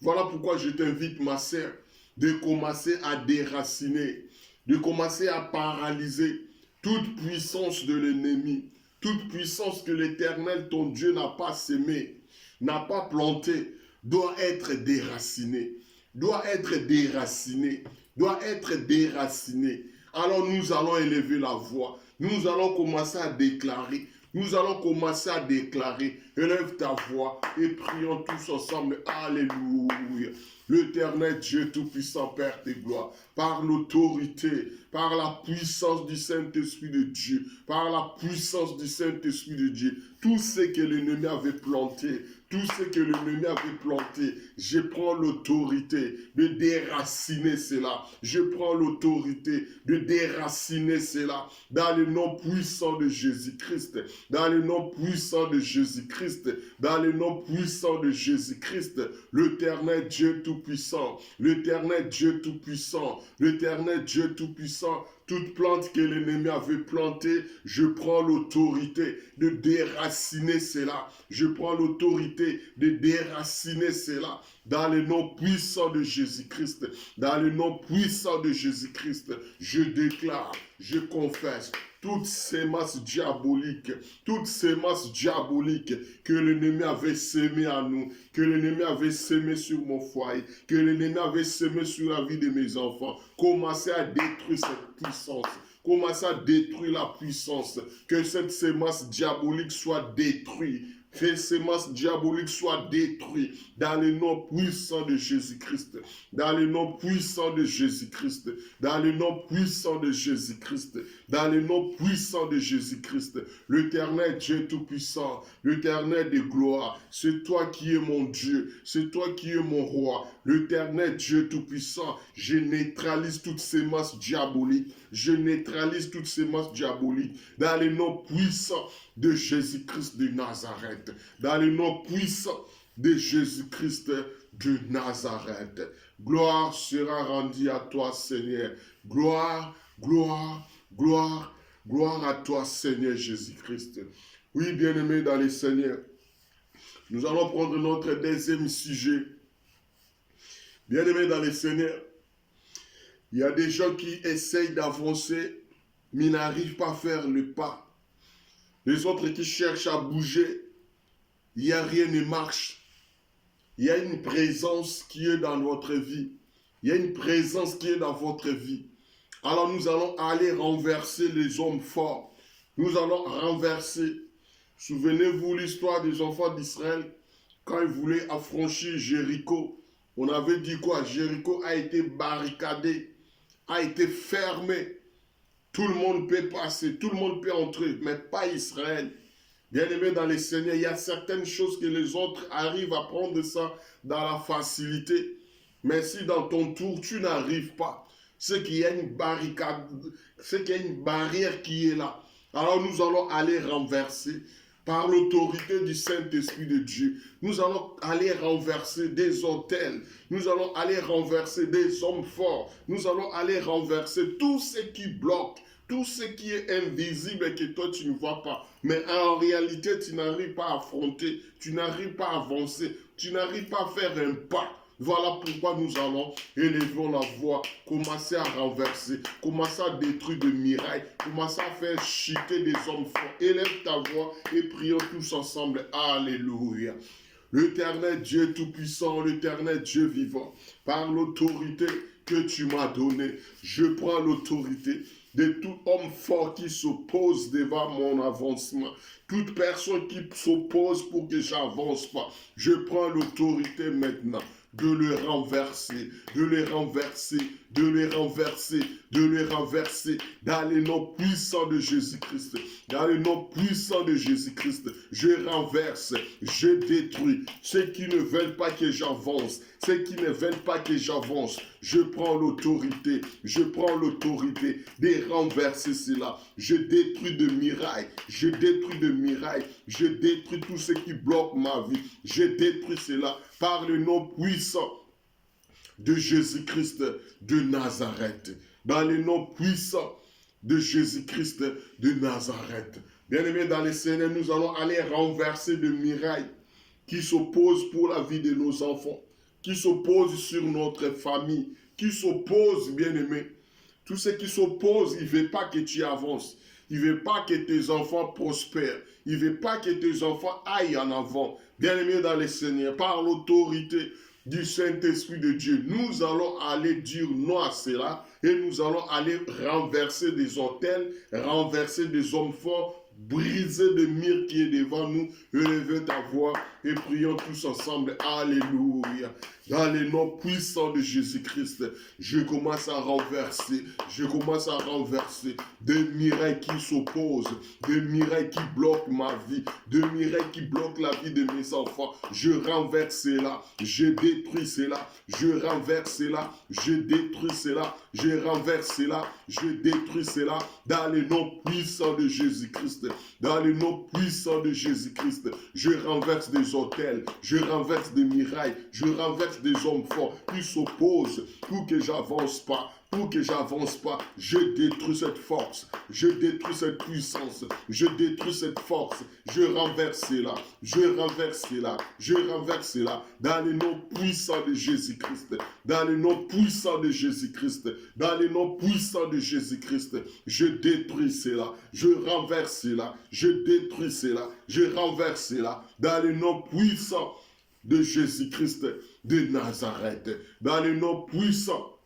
Voilà pourquoi je t'invite, ma sœur, de commencer à déraciner, de commencer à paralyser toute puissance de l'ennemi, toute puissance que l'Éternel, ton Dieu, n'a pas sémée, n'a pas plantée, doit être déracinée, doit être déracinée, doit être déracinée. Alors nous allons élever la voix, nous allons commencer à déclarer, nous allons commencer à déclarer. Élève ta voix et prions tous ensemble. Alléluia. L'Éternel Dieu Tout-Puissant, Père de gloire, par l'autorité, par la puissance du Saint-Esprit de Dieu, par la puissance du Saint-Esprit de Dieu, tout ce que l'ennemi avait planté, tout ce que l'ennemi avait planté, je prends l'autorité de déraciner cela. Je prends l'autorité de déraciner cela dans le nom puissant de Jésus-Christ, dans le nom puissant de Jésus-Christ, dans le nom puissant de Jésus-Christ, l'Éternel Dieu Tout-Puissant, l'Éternel Dieu Tout-Puissant, l'Éternel Dieu Tout-Puissant. Toute plante que l'ennemi avait plantée, je prends l'autorité de déraciner cela. Je prends l'autorité de déraciner cela dans le nom puissant de Jésus-Christ. Dans le nom puissant de Jésus-Christ, je déclare, je confesse toutes ces masses diaboliques que l'ennemi avait sémées à nous, que l'ennemi avait sémées sur mon foyer, que l'ennemi avait sémées sur la vie de mes enfants. Commencez à détruire cette puissance. Commencez à détruire la puissance. Que cette sémence diabolique soit détruite. Que ces semences diaboliques soient détruites dans le nom puissant de Jésus-Christ. Dans le nom puissant de Jésus-Christ. Dans le nom puissant de Jésus-Christ. Dans le nom puissant de Jésus-Christ. L'Éternel Dieu Tout-Puissant. L'Éternel de gloire. C'est toi qui es mon Dieu. C'est toi qui es mon roi. L'Éternel Dieu Tout-Puissant. Je neutralise toutes ces masses diaboliques. Je neutralise toutes ces masses diaboliques. Dans le nom puissant de Jésus-Christ de Nazareth. Dans le nom puissant de Jésus-Christ de Nazareth. Gloire sera rendue à toi, Seigneur. Gloire, gloire, gloire, gloire à toi, Seigneur Jésus-Christ. Oui, bien-aimés dans le Seigneur, nous allons prendre notre deuxième sujet. Bien-aimés dans le Seigneur, il y a des gens qui essayent d'avancer, mais n'arrivent pas à faire le pas. Les autres qui cherchent à bouger, il n'y a rien ne marche. Il y a une présence qui est dans votre vie. Il y a une présence qui est dans votre vie. Alors nous allons aller renverser les hommes forts. Nous allons renverser. Souvenez-vous l'histoire des enfants d'Israël. Quand ils voulaient affranchir Jéricho, on avait dit quoi? Jéricho a été barricadé, a été fermé. Tout le monde peut passer, tout le monde peut entrer, mais pas Israël. Bien-aimé dans les Seigneurs, il y a certaines choses que les autres arrivent à prendre ça dans la facilité. Mais si dans ton tour, tu n'arrives pas, c'est qu'il y a une barricade, c'est qu'il y a une barrière qui est là. Alors nous allons aller renverser par l'autorité du Saint-Esprit de Dieu. Nous allons aller renverser des autels. Nous allons aller renverser des hommes forts. Nous allons aller renverser tout ce qui bloque, tout ce qui est invisible et que toi tu ne vois pas. Mais en réalité, tu n'arrives pas à affronter, tu n'arrives pas à avancer, tu n'arrives pas à faire un pas. Voilà pourquoi nous allons élever la voix, commencer à renverser, commencer à détruire des murailles, commencer à faire chuter des hommes forts. Élève ta voix et prions tous ensemble. Alléluia. L'Éternel Dieu Tout-Puissant, l'Éternel Dieu vivant, par l'autorité que tu m'as donnée, je prends l'autorité de tout homme fort qui s'oppose devant mon avancement. Toute personne qui s'oppose pour que j'avance pas, je prends l'autorité maintenant de le renverser, de les renverser, de les renverser, de les renverser dans le nom puissant de Jésus-Christ. Dans le nom puissant de Jésus-Christ, je renverse, je détruis ceux qui ne veulent pas que j'avance, ceux qui ne veulent pas que j'avance. Je prends l'autorité de renverser cela. Je détruis de murailles, je détruis de murailles, je détruis tout ce qui bloque ma vie. Je détruis cela par le nom puissant de Jésus-Christ de Nazareth. Dans le nom puissant de Jésus-Christ de Nazareth. Bien-aimés dans le Seigneur, nous allons aller renverser de murailles qui s'opposent pour la vie de nos enfants, qui s'opposent sur notre famille, qui s'opposent, bien-aimés. Tous ceux qui s'opposent, ils ne veulent pas que tu avances. Ils ne veulent pas que tes enfants prospèrent. Ils ne veulent pas que tes enfants aillent en avant. Bien-aimés dans le Seigneur, par l'autorité du Saint-Esprit de Dieu, nous allons aller dire non à cela et nous allons aller renverser des autels, renverser des hommes forts, briser des murs qui est devant nous. Élevez ta voix et prions tous ensemble. Alléluia. Dans le nom puissant de Jésus-Christ, je commence à renverser des murailles qui s'opposent, des murailles qui bloquent ma vie, des murailles qui bloquent la vie de mes enfants. Je renverse cela, je détruis cela, je renverse cela, je détruis cela, je renverse cela, je détruis cela, dans le nom puissant de Jésus-Christ. Dans le nom puissant de Jésus-Christ, je renverse des autels, je renverse des murailles, je renverse des hommes forts qui s'opposent pour que j'avance pas. Pour que j'avance pas, je détruis cette force, je détruis cette puissance, je détruis cette force, je renverse cela, je renverse cela, je renverse cela, dans le nom puissant de Jésus-Christ, dans le nom puissant de Jésus-Christ, dans le nom puissant de Jésus-Christ, je détruis cela, je renverse cela, je détruis cela, je renverse cela, dans le nom puissant de Jésus-Christ de Nazareth, dans le nom puissant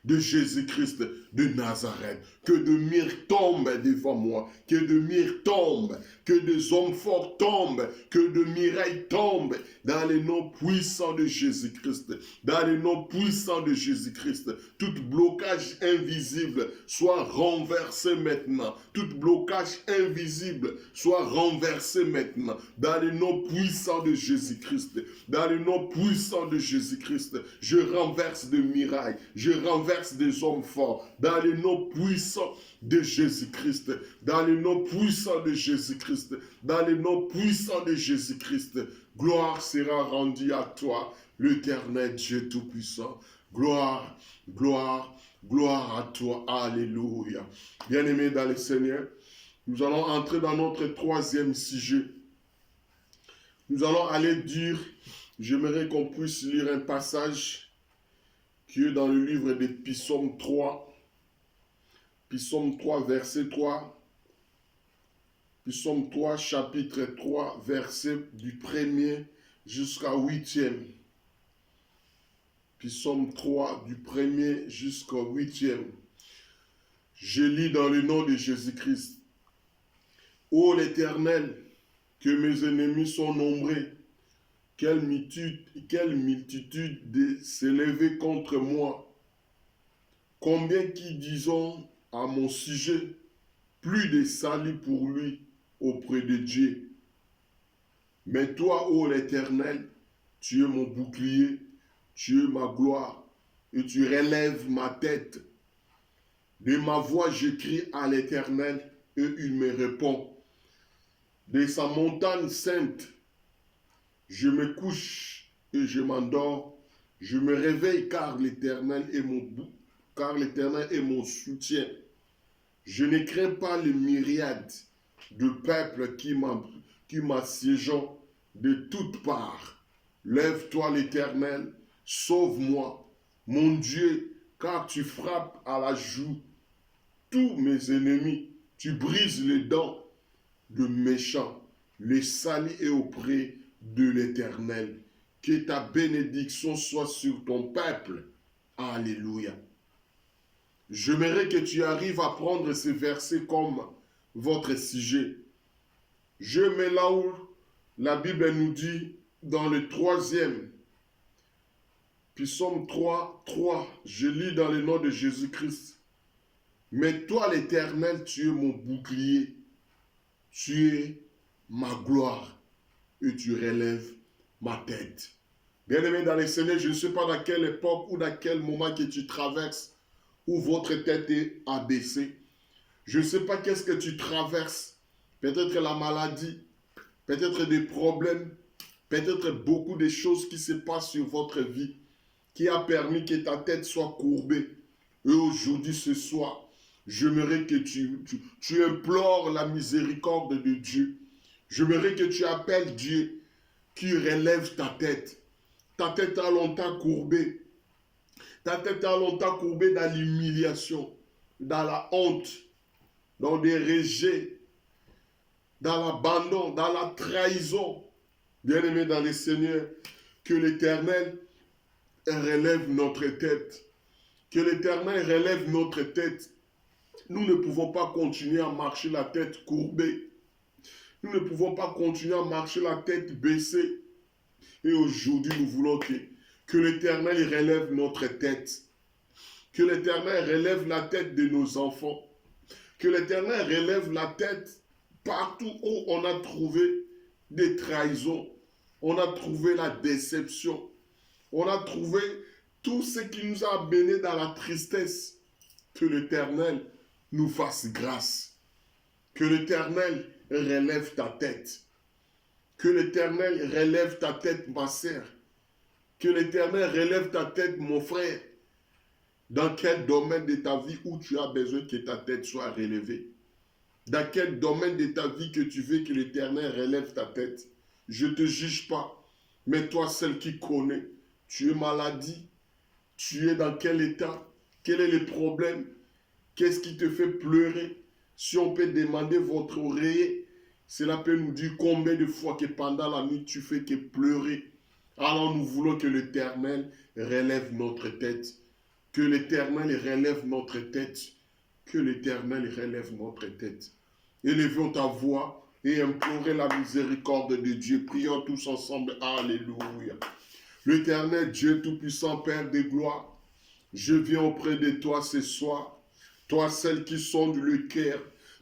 de Jésus-Christ de Nazareth. Que de murs tombent devant moi, que de murs tombent, que des hommes forts tombent, que de murailles tombent dans le nom puissant de Jésus-Christ. Dans le nom puissant de Jésus-Christ, tout blocage invisible soit renversé maintenant. Tout blocage invisible soit renversé maintenant. Dans le nom puissant de Jésus-Christ. Dans le nom puissant de Jésus-Christ, je renverse des murailles, je renverse des hommes forts. Dans le nom puissant de Jésus-Christ, dans le nom puissant de Jésus-Christ, dans le nom puissant de Jésus-Christ, gloire sera rendue à toi, l'Éternel Dieu Tout-Puissant. Gloire, gloire, gloire à toi. Alléluia. Bien-aimés dans le Seigneur, nous allons entrer dans notre troisième sujet. Nous allons aller dire, j'aimerais qu'on puisse lire un passage qui est dans le livre des Psaumes 3. Psaume 3, verset 3. Psaume 3, chapitre 3, verset du 1er jusqu'au 8e. Psaume 3, du 1er jusqu'au 8e. Je lis dans le nom de Jésus-Christ. Ô l'Éternel, que mes ennemis sont nombreux. Quelle multitude de s'élever contre moi. Combien qui disons à mon sujet, plus de salut pour lui auprès de Dieu. Mais toi, ô l'Éternel, tu es mon bouclier, tu es ma gloire, et tu relèves ma tête. De ma voix, je crie à l'Éternel, et il me répond. De sa montagne sainte, je me couche et je m'endors. Je me réveille car l'Éternel est mon soutien. Je ne crains pas les myriades de peuples qui m'assiégeant de toutes parts. Lève-toi l'Éternel, sauve-moi, mon Dieu, car tu frappes à la joue tous mes ennemis. Tu brises les dents de méchants. Le salut est auprès de l'Éternel. Que ta bénédiction soit sur ton peuple. Alléluia. J'aimerais que tu arrives à prendre ces versets comme votre sujet. Je mets là où la Bible nous dit dans le 3e, Psaume 3, 3, je lis dans le nom de Jésus-Christ. Mais toi l'Éternel, tu es mon bouclier, tu es ma gloire et tu relèves ma tête. Bien-aimé dans le Seigneur, je ne sais pas dans quelle époque ou dans quel moment que tu traverses où votre tête est abaissée. Je ne sais pas qu'est-ce que tu traverses. Peut-être la maladie, peut-être des problèmes, peut-être beaucoup de choses qui se passent sur votre vie qui a permis que ta tête soit courbée. Et aujourd'hui, ce soir, j'aimerais que tu implores la miséricorde de Dieu. J'aimerais que tu appelles Dieu qui relève ta tête. Ta tête a longtemps courbée. Ta tête a longtemps courbée dans l'humiliation, dans la honte, dans des rejets, dans l'abandon, dans la trahison. Bien-aimé dans le Seigneur, que l'Éternel relève notre tête. Que l'Éternel relève notre tête. Nous ne pouvons pas continuer à marcher la tête courbée. Nous ne pouvons pas continuer à marcher la tête baissée. Et aujourd'hui, nous voulons que l'Éternel relève notre tête. Que l'Éternel relève la tête de nos enfants. Que l'Éternel relève la tête partout où on a trouvé des trahisons. On a trouvé la déception. On a trouvé tout ce qui nous a amenés dans la tristesse. Que l'Éternel nous fasse grâce. Que l'Éternel relève ta tête. Que l'Éternel relève ta tête, ma sœur. Que l'Éternel relève ta tête, mon frère. Dans quel domaine de ta vie où tu as besoin que ta tête soit relevée? Dans quel domaine de ta vie que tu veux que l'Éternel relève ta tête? Je ne te juge pas. Mais toi, celle qui connaît, tu es maladie. Tu es dans quel état? Quel est le problème? Qu'est-ce qui te fait pleurer? Si on peut demander votre oreiller, cela peut nous dire combien de fois que pendant la nuit tu fais que pleurer. Alors nous voulons que l'Éternel relève notre tête. Que l'Éternel relève notre tête. Que l'Éternel relève notre tête. Élevons ta voix et implorez la miséricorde de Dieu. Prions tous ensemble. Alléluia. L'Éternel Dieu Tout-Puissant, Père de gloire, je viens auprès de toi ce soir. Toi, celle qui sonde le cœur.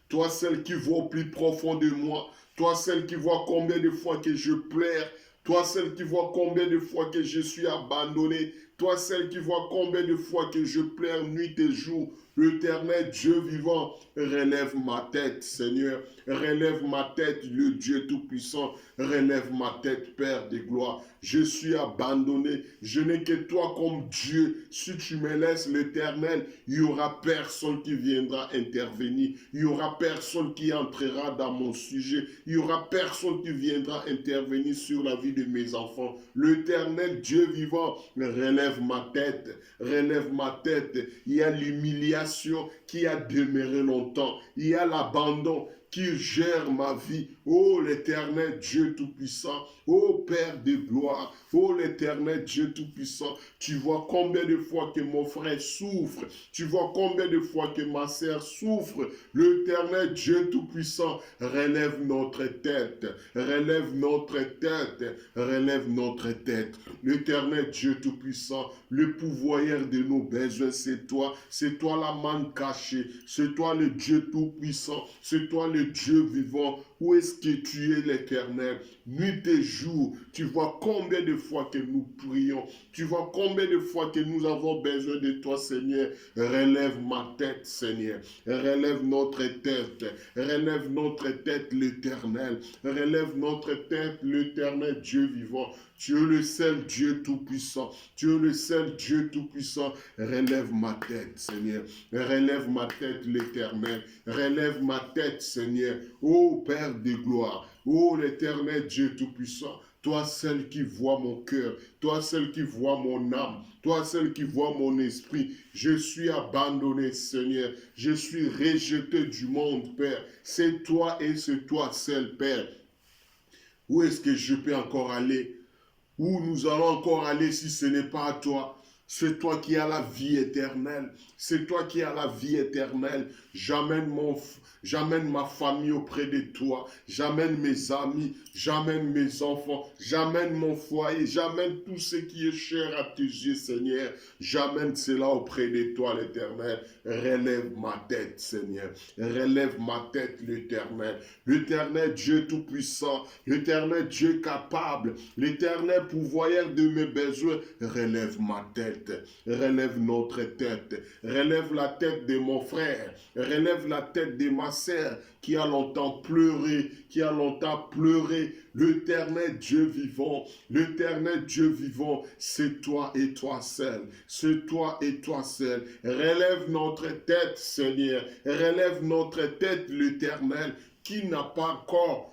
Toi, celle qui voit au plus profond de moi. Toi, celle qui voit combien de fois que je pleure. Toi, celle qui voit combien de fois que je suis abandonné. Toi, celle qui voit combien de fois que je pleure nuit et jour. L'Éternel Dieu vivant, relève ma tête, Seigneur. Relève ma tête, le Dieu Tout-Puissant. Relève ma tête, Père de gloire. Je suis abandonné. Je n'ai que toi comme Dieu. Si tu me laisses, l'Éternel, il n'y aura personne qui viendra intervenir. Il n'y aura personne qui entrera dans mon sujet. Il n'y aura personne qui viendra intervenir sur la vie de mes enfants. L'Éternel Dieu vivant, relève ma tête. Relève ma tête. Il y a l'humiliation qui a demeuré longtemps. Il y a l'abandon qui gère ma vie. Oh l'Éternel Dieu Tout-Puissant, oh Père de gloire, oh l'Éternel Dieu Tout-Puissant, tu vois combien de fois que mon frère souffre, tu vois combien de fois que ma sœur souffre. L'Éternel Dieu Tout-Puissant, relève notre tête, relève notre tête, relève notre tête. L'Éternel Dieu Tout-Puissant, le pourvoyeur de nos besoins, c'est toi la manne cachée, c'est toi le Dieu Tout-Puissant, c'est toi le Dieu vivant. Où est-ce que tu es l'Éternel? Nuit et jour, tu vois combien de fois que nous prions, tu vois combien de fois que nous avons besoin de toi, Seigneur. Relève ma tête, Seigneur. Relève notre tête, l'Éternel. Relève notre tête, l'Éternel Dieu vivant. Tu es le seul Dieu Tout-Puissant. Tu es le seul Dieu Tout-Puissant. Relève ma tête, Seigneur. Relève ma tête, l'Éternel. Relève ma tête, Seigneur. Ô Père de gloire. Ô l'Éternel Dieu Tout-Puissant. Toi, seul qui vois mon cœur. Toi, seul qui vois mon âme. Toi, seul qui vois mon esprit. Je suis abandonné, Seigneur. Je suis rejeté du monde, Père. C'est toi et c'est toi seul, Père. Où est-ce que je peux encore aller? Où nous allons encore aller si ce n'est pas à toi? C'est toi qui as la vie éternelle. C'est toi qui as la vie éternelle. J'amène ma famille auprès de toi. J'amène mes amis. J'amène mes enfants. J'amène mon foyer. J'amène tout ce qui est cher à tes yeux, Seigneur. J'amène cela auprès de toi, l'Éternel. Relève ma tête, Seigneur. Relève ma tête, l'Éternel. L'Éternel Dieu Tout-Puissant. L'Éternel Dieu capable. L'Éternel pourvoyeur de mes besoins. Relève ma tête. Relève notre tête. Relève la tête de mon frère. Relève la tête de ma sœur qui a longtemps pleuré, L'Éternel Dieu vivant, l'Éternel Dieu vivant, c'est toi et toi seul. C'est toi et toi seul. Relève notre tête, Seigneur. Relève notre tête, l'Éternel, qui n'a pas encore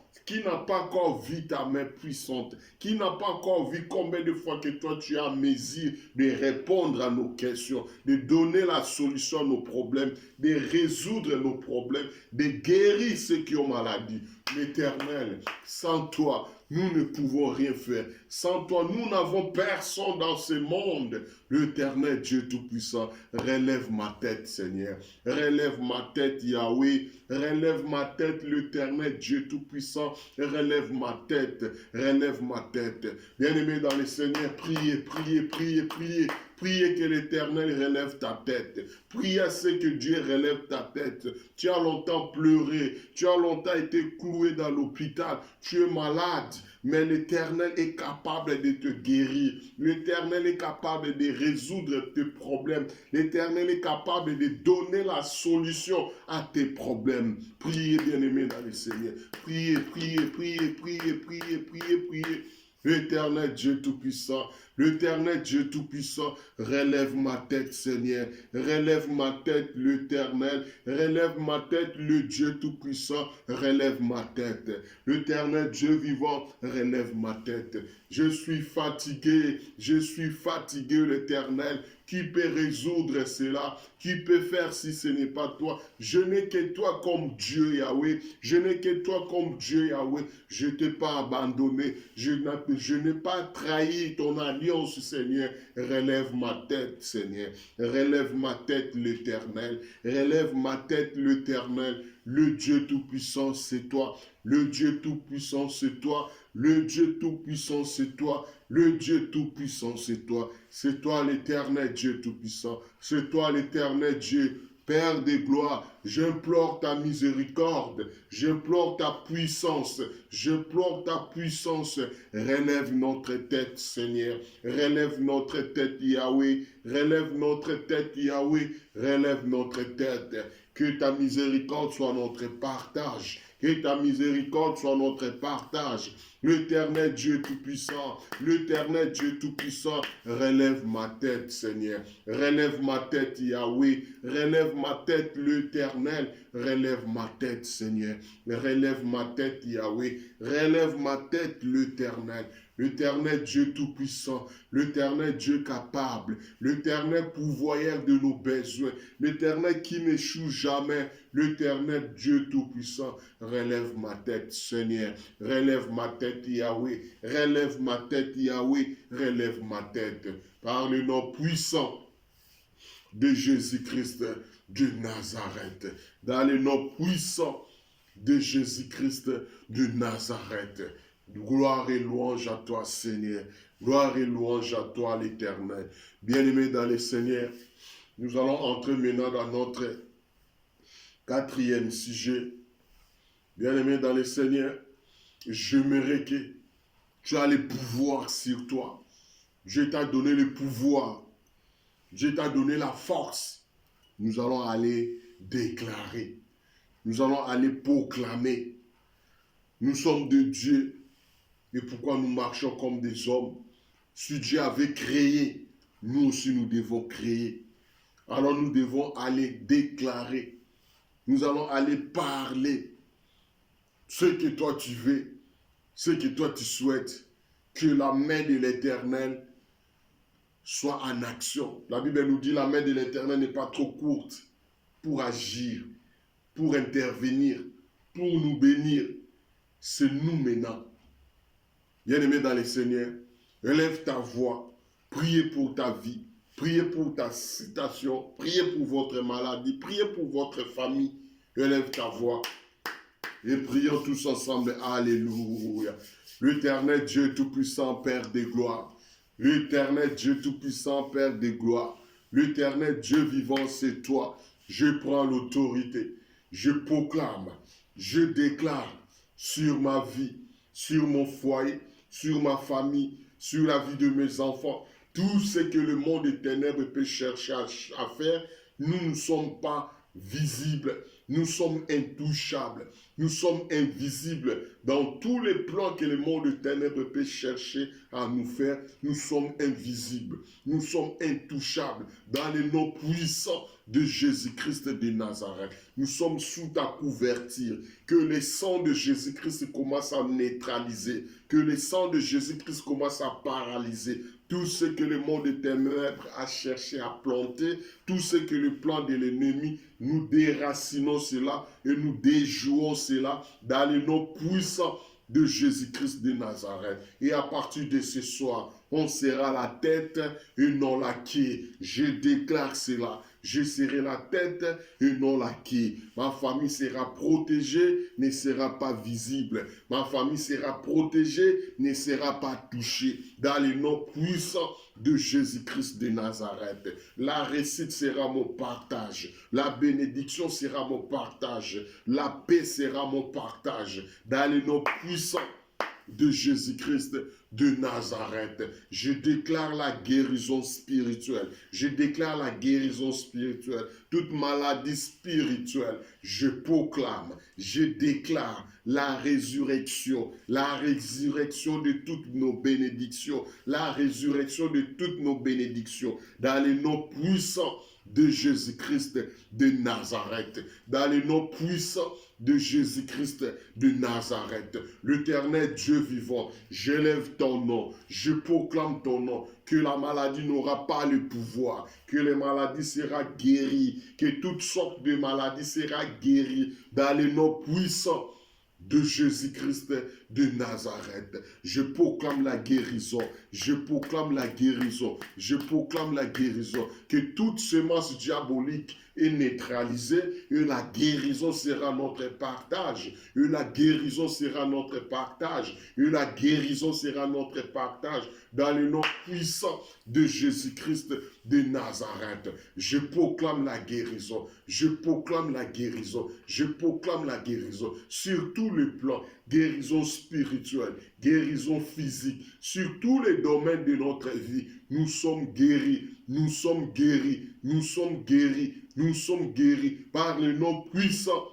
vu ta main puissante, qui n'a pas encore vu combien de fois que toi tu as mesure de répondre à nos questions, de donner la solution à nos problèmes, de résoudre nos problèmes, de guérir ceux qui ont maladie. L'Éternel, sans toi, nous ne pouvons rien faire. Sans toi, nous n'avons personne dans ce monde. L'Éternel Dieu Tout-Puissant, relève ma tête, Seigneur. Relève ma tête, Yahweh. Relève ma tête, l'Éternel Dieu Tout-Puissant. Relève ma tête. Relève ma tête. Bien-aimé dans le Seigneur, priez, priez, priez, priez. Priez que l'Éternel relève ta tête. Priez à ce que Dieu relève ta tête. Tu as longtemps pleuré. Tu as longtemps été cloué dans l'hôpital. Tu es malade. Mais l'Éternel est capable de te guérir. L'Éternel est capable de résoudre tes problèmes. L'Éternel est capable de donner la solution à tes problèmes. Priez, bien-aimés dans le Seigneur. Priez, priez, priez, priez, priez, priez, priez. L'Éternel Dieu Tout-Puissant, l'Éternel Dieu Tout-Puissant, relève ma tête, Seigneur. Relève ma tête, l'Éternel. Relève ma tête, le Dieu Tout-Puissant. Relève ma tête. L'Éternel Dieu vivant, relève ma tête. Je suis fatigué, l'Éternel. Qui peut résoudre cela? Qui peut faire si ce n'est pas toi? Je n'ai que toi comme Dieu, Yahweh. Je n'ai que toi comme Dieu, Yahweh. Je ne t'ai pas abandonné. Je n'ai pas trahi ton alliance, Seigneur. Relève ma tête, Seigneur. Relève ma tête, l'Éternel. Relève ma tête, l'Éternel. Le Dieu Tout-Puissant, c'est toi. Le Dieu Tout-Puissant, c'est toi. Le Dieu Tout-Puissant, c'est toi. Le Dieu Tout-Puissant, c'est toi. C'est toi l'Éternel Dieu Tout-Puissant. C'est toi l'Éternel Dieu, Père des gloires. J'implore ta miséricorde. J'implore ta puissance. J'implore ta puissance. Relève notre tête, Seigneur. Relève notre tête, Yahweh. Relève notre tête, Yahweh. Relève notre tête. Que ta miséricorde soit notre partage. Que ta miséricorde soit notre partage. L'Éternel Dieu Tout-Puissant, l'Éternel Dieu Tout-Puissant, relève ma tête, Seigneur. Relève ma tête, Yahweh. Relève ma tête, l'Éternel. Relève ma tête, Seigneur. Relève ma tête, Yahweh. Relève ma tête, l'Éternel. l'éternel Dieu tout-puissant, l'éternel Dieu capable, l'éternel pourvoyeur de nos besoins, l'éternel qui n'échoue jamais, l'éternel Dieu tout-puissant. Relève ma tête, Seigneur, relève ma tête, Yahweh, relève ma tête, Yahweh, relève ma tête, par le nom puissant de Jésus-Christ de Nazareth, dans le nom puissant de Jésus-Christ de Nazareth. Gloire et louange à toi, Seigneur. Gloire et louange à toi, l'Éternel. Bien-aimés dans le Seigneur, nous allons entrer maintenant dans notre quatrième sujet. Bien-aimés dans le Seigneur, j'aimerais que tu as le pouvoir sur toi. Dieu t'a donné le pouvoir. Dieu t'a donné la force. Nous allons aller déclarer. Nous allons aller proclamer. Nous sommes de Dieu. Et pourquoi nous marchons comme des hommes? Si Dieu avait créé, nous aussi nous devons créer. Alors nous devons aller déclarer. Nous allons aller parler. Ce que toi tu veux, ce que toi tu souhaites, que la main de l'Éternel soit en action. La Bible nous dit la main de l'Éternel n'est pas trop courte pour agir, pour intervenir, pour nous bénir. C'est nous maintenant. Bien-aimé dans le Seigneur, élève ta voix, priez pour ta vie, priez pour ta situation, priez pour votre maladie, priez pour votre famille. Élève ta voix et prions tous ensemble. Alléluia. L'Éternel Dieu Tout-Puissant, Père de gloire. L'Éternel Dieu Tout-Puissant, Père de gloire. L'Éternel Dieu vivant, c'est toi. Je prends l'autorité. Je proclame, je déclare sur ma vie, sur mon foyer, sur ma famille, sur la vie de mes enfants, tout ce que le monde des ténèbres peut chercher à faire, nous ne sommes pas visibles, nous sommes intouchables, nous sommes invisibles. Dans tous les plans que le monde des ténèbres peut chercher à nous faire, nous sommes invisibles, nous sommes intouchables. Dans le nom puissant de Jésus-Christ de Nazareth, nous sommes sous ta couverture. Que le sang de Jésus-Christ commence à neutraliser, que le sang de Jésus-Christ commence à paralyser tout ce que le monde des ténèbres a cherché à planter, tout ce que le plan de l'ennemi, nous déracinons cela et nous déjouons cela dans le nom puissant de Jésus-Christ de Nazareth. Et à partir de ce soir, on sera la tête et non la queue. Je déclare cela. Je serai la tête et non la queue. Ma famille sera protégée, ne sera pas visible. Ma famille sera protégée, ne sera pas touchée. Dans le nom puissant de Jésus-Christ de Nazareth. La réussite sera mon partage. La bénédiction sera mon partage. La paix sera mon partage. Dans le nom puissant de Jésus-Christ de Nazareth. Je déclare la guérison spirituelle. Je déclare la guérison spirituelle. Toute maladie spirituelle, je proclame, je déclare la résurrection de toutes nos bénédictions, la résurrection de toutes nos bénédictions, dans le nom puissant de Jésus-Christ de Nazareth, dans le nom puissant de Jésus-Christ de Nazareth. L'Éternel Dieu vivant, j'élève ton nom, je proclame ton nom, que la maladie n'aura pas le pouvoir, que les maladies seront guéries, que toutes sortes de maladies seront guéries, dans le nom puissant de Jésus-Christ de Nazareth. Je proclame la guérison, je proclame la guérison, je proclame la guérison, que toute semence diabolique est neutralisée et la guérison sera notre partage, et la guérison sera notre partage, et la guérison sera notre partage, dans le nom puissant de Jésus-Christ de Nazareth. Je proclame la guérison, je proclame la guérison, je proclame la guérison, sur tous les plans, guérison spirituelle, guérison physique, sur tous les domaines de notre vie, nous sommes guéris, nous sommes guéris, nous sommes guéris, nous sommes guéris par le nom puissant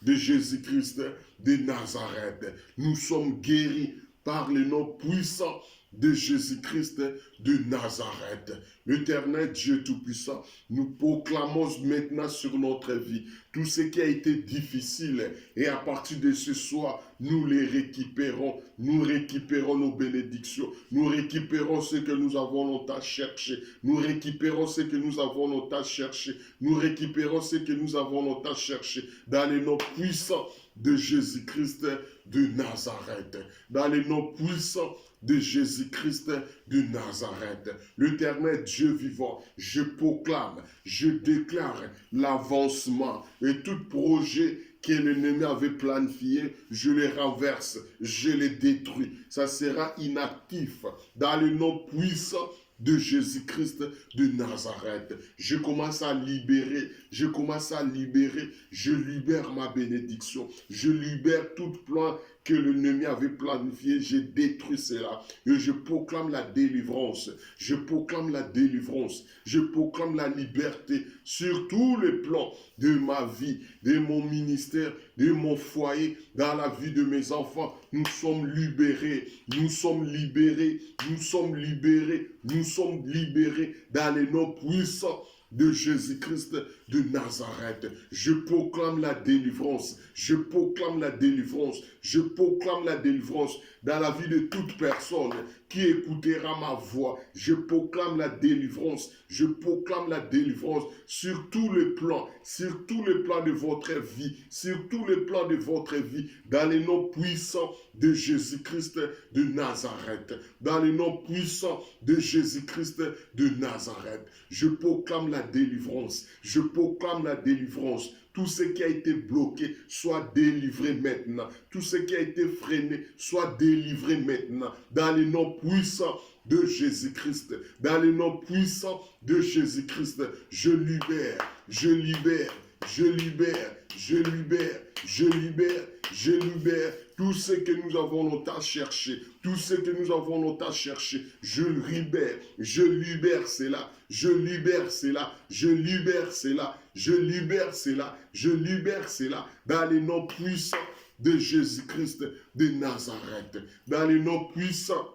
de Jésus-Christ de Nazareth. Nous sommes guéris par le nom puissant de Jésus-Christ de Nazareth. L'Éternel Dieu Tout-Puissant, nous proclamons maintenant sur notre vie tout ce qui a été difficile. Et à partir de ce soir, nous les récupérons. Nous récupérons nos bénédictions. Nous récupérons ce que nous avons longtemps cherché. Nous récupérons ce que nous avons longtemps cherché. Nous récupérons ce que nous avons longtemps cherché. Dans les noms puissants de Jésus-Christ de Nazareth. Dans les noms puissants de Jésus-Christ de Nazareth. L'Éternel Dieu vivant, je proclame, je déclare l'avancement et tout projet que l'ennemi avait planifié, je les renverse, je les détruis. Ça sera inactif dans le nom puissant de Jésus-Christ de Nazareth. Je commence à libérer, je libère ma bénédiction, je libère tout plan que l'ennemi avait planifié, je détruis cela et je proclame la délivrance, je proclame la délivrance, je proclame la liberté sur tous les plans de ma vie, de mon ministère, de mon foyer, dans la vie de mes enfants. Nous sommes libérés, nous sommes libérés, nous sommes libérés, nous sommes libérés dans les noms puissants de Jésus-Christ de Nazareth. Je proclame la délivrance, je proclame la délivrance, je proclame la délivrance dans la vie de toute personne qui écoutera ma voix. Je proclame la délivrance, je proclame la délivrance sur tous les plans de votre vie, sur tous les plans de votre vie, dans les noms puissants de Jésus-Christ de Nazareth, dans les noms puissants de Jésus-Christ de Nazareth. Je proclame la délivrance, je proclame la délivrance. Tout ce qui a été bloqué soit délivré maintenant. Tout ce qui a été freiné soit délivré maintenant. Dans les noms puissants de Jésus-Christ. Dans les noms puissants de Jésus-Christ. Je libère, je libère, je libère, je libère, je libère, je libère. Tout ce que nous avons longtemps cherché, tout ce que nous avons longtemps cherché, je libère cela, je libère cela, je libère cela, je libère cela, je libère cela, dans les noms puissants de Jésus-Christ de Nazareth, dans les noms puissants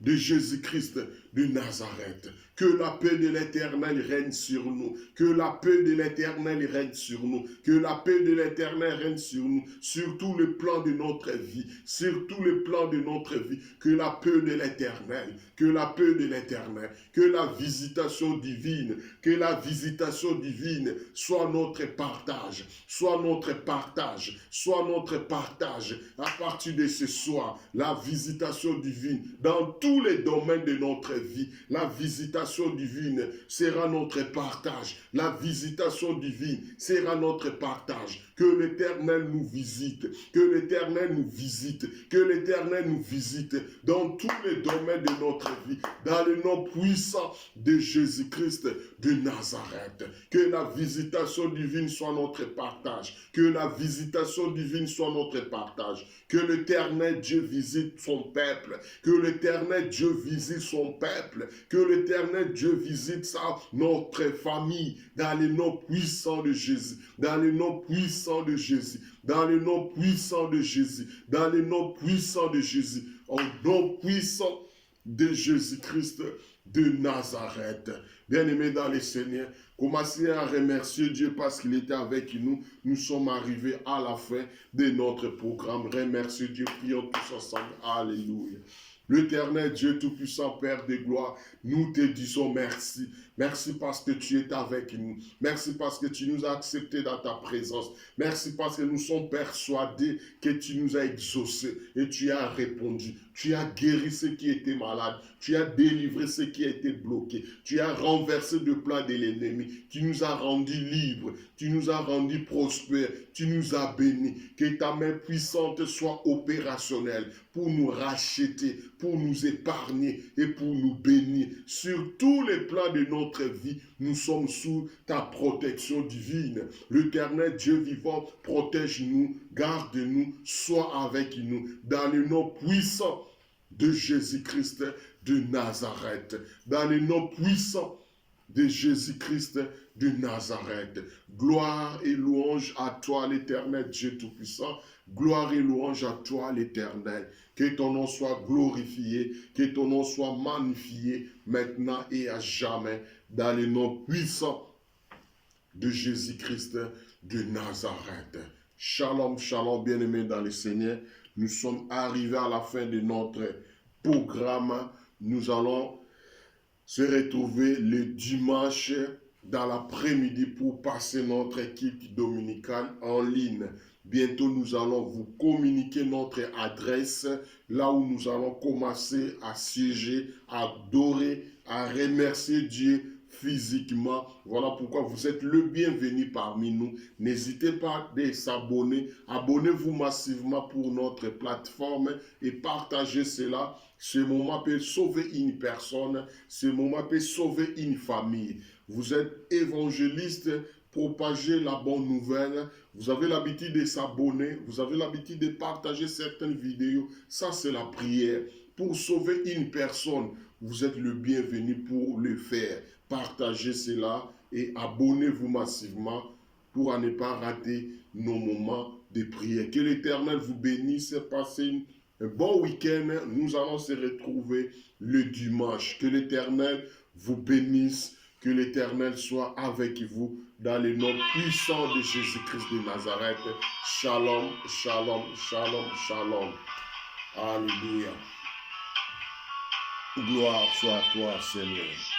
de Jésus-Christ de Nazareth. Que la paix de l'Éternel règne sur nous. Que la paix de l'Éternel règne sur nous. Que la paix de l'Éternel règne sur nous. Sur tous les plans de notre vie. Sur tous les plans de notre vie. Que la paix de l'Éternel. Que la paix de l'Éternel. Que la visitation divine. Que la visitation divine soit notre partage. Soit notre partage. Soit notre partage. À partir de ce soir, la visitation divine dans tous les domaines de notre vie. La visitation divine sera notre partage. La visitation divine sera notre partage. Que l'Éternel nous visite. Que l'Éternel nous visite. Que l'Éternel nous visite dans tous les domaines de notre vie. Dans le nom puissant de Jésus-Christ de Nazareth. Que la visitation divine soit notre partage. Que la visitation divine soit notre partage. Que l'Éternel Dieu visite son peuple. Que l'Éternel Dieu visite son peuple. Que l'Éternel Dieu visite notre famille. Dans le nom puissant de Jésus. Dans le nom puissant de Jésus. Dans le nom puissant de Jésus. Dans le nom puissant de Jésus. Au nom puissant de Jésus-Christ de Nazareth. Bien-aimés dans le Seigneur, commencez à remercier Dieu parce qu'il était avec nous. Nous sommes arrivés à la fin de notre programme. Remerciez Dieu, prions tous ensemble. Alléluia. L'Éternel Dieu Tout-Puissant, Père de gloire, nous te disons merci. Merci parce que tu es avec nous. Merci parce que tu nous as acceptés dans ta présence. Merci parce que nous sommes persuadés que tu nous as exaucés et tu as répondu. Tu as guéri ceux qui étaient malades. Tu as délivré ceux qui étaient bloqués. Tu as renversé le plan de l'ennemi. Tu nous as rendus libres. Tu nous as rendus prospères. Tu nous as bénis. Que ta main puissante soit opérationnelle pour nous racheter, pour nous épargner et pour nous bénir. Sur tous les plans de notre vie, nous sommes sous ta protection divine. L'Éternel Dieu vivant, protège-nous, garde-nous, sois avec nous. Dans le nom puissant de Jésus-Christ de Nazareth. Dans le nom puissant de Jésus-Christ de Nazareth. Gloire et louange à toi, l'Éternel Dieu Tout-Puissant. Gloire et louange à toi, l'Éternel. Que ton nom soit glorifié, que ton nom soit magnifié maintenant et à jamais, dans le nom puissant de Jésus-Christ de Nazareth. Shalom, shalom, bien-aimés dans le Seigneur. Nous sommes arrivés à la fin de notre programme. Nous allons se retrouver le dimanche dans l'après-midi pour passer notre équipe dominicale en ligne. Bientôt, nous allons vous communiquer notre adresse, là où nous allons commencer à siéger, à adorer, à remercier Dieu physiquement. Voilà pourquoi vous êtes le bienvenu parmi nous. N'hésitez pas à s'abonner. Abonnez-vous massivement pour notre plateforme et partagez cela. Ce moment peut sauver une personne. Ce moment peut sauver une famille. Vous êtes évangéliste, propagez la bonne nouvelle. Vous avez l'habitude de s'abonner. Vous avez l'habitude de partager certaines vidéos. Ça, c'est la prière. Pour sauver une personne, vous êtes le bienvenu pour le faire. Partagez cela et abonnez-vous massivement pour ne pas rater nos moments de prière. Que l'Éternel vous bénisse. Passez un bon week-end. Nous allons se retrouver le dimanche. Que l'Éternel vous bénisse. Que l'Éternel soit avec vous dans le nom puissant de Jésus-Christ de Nazareth. Shalom, shalom, shalom, shalom. Alléluia. Gloire soit à toi, Seigneur.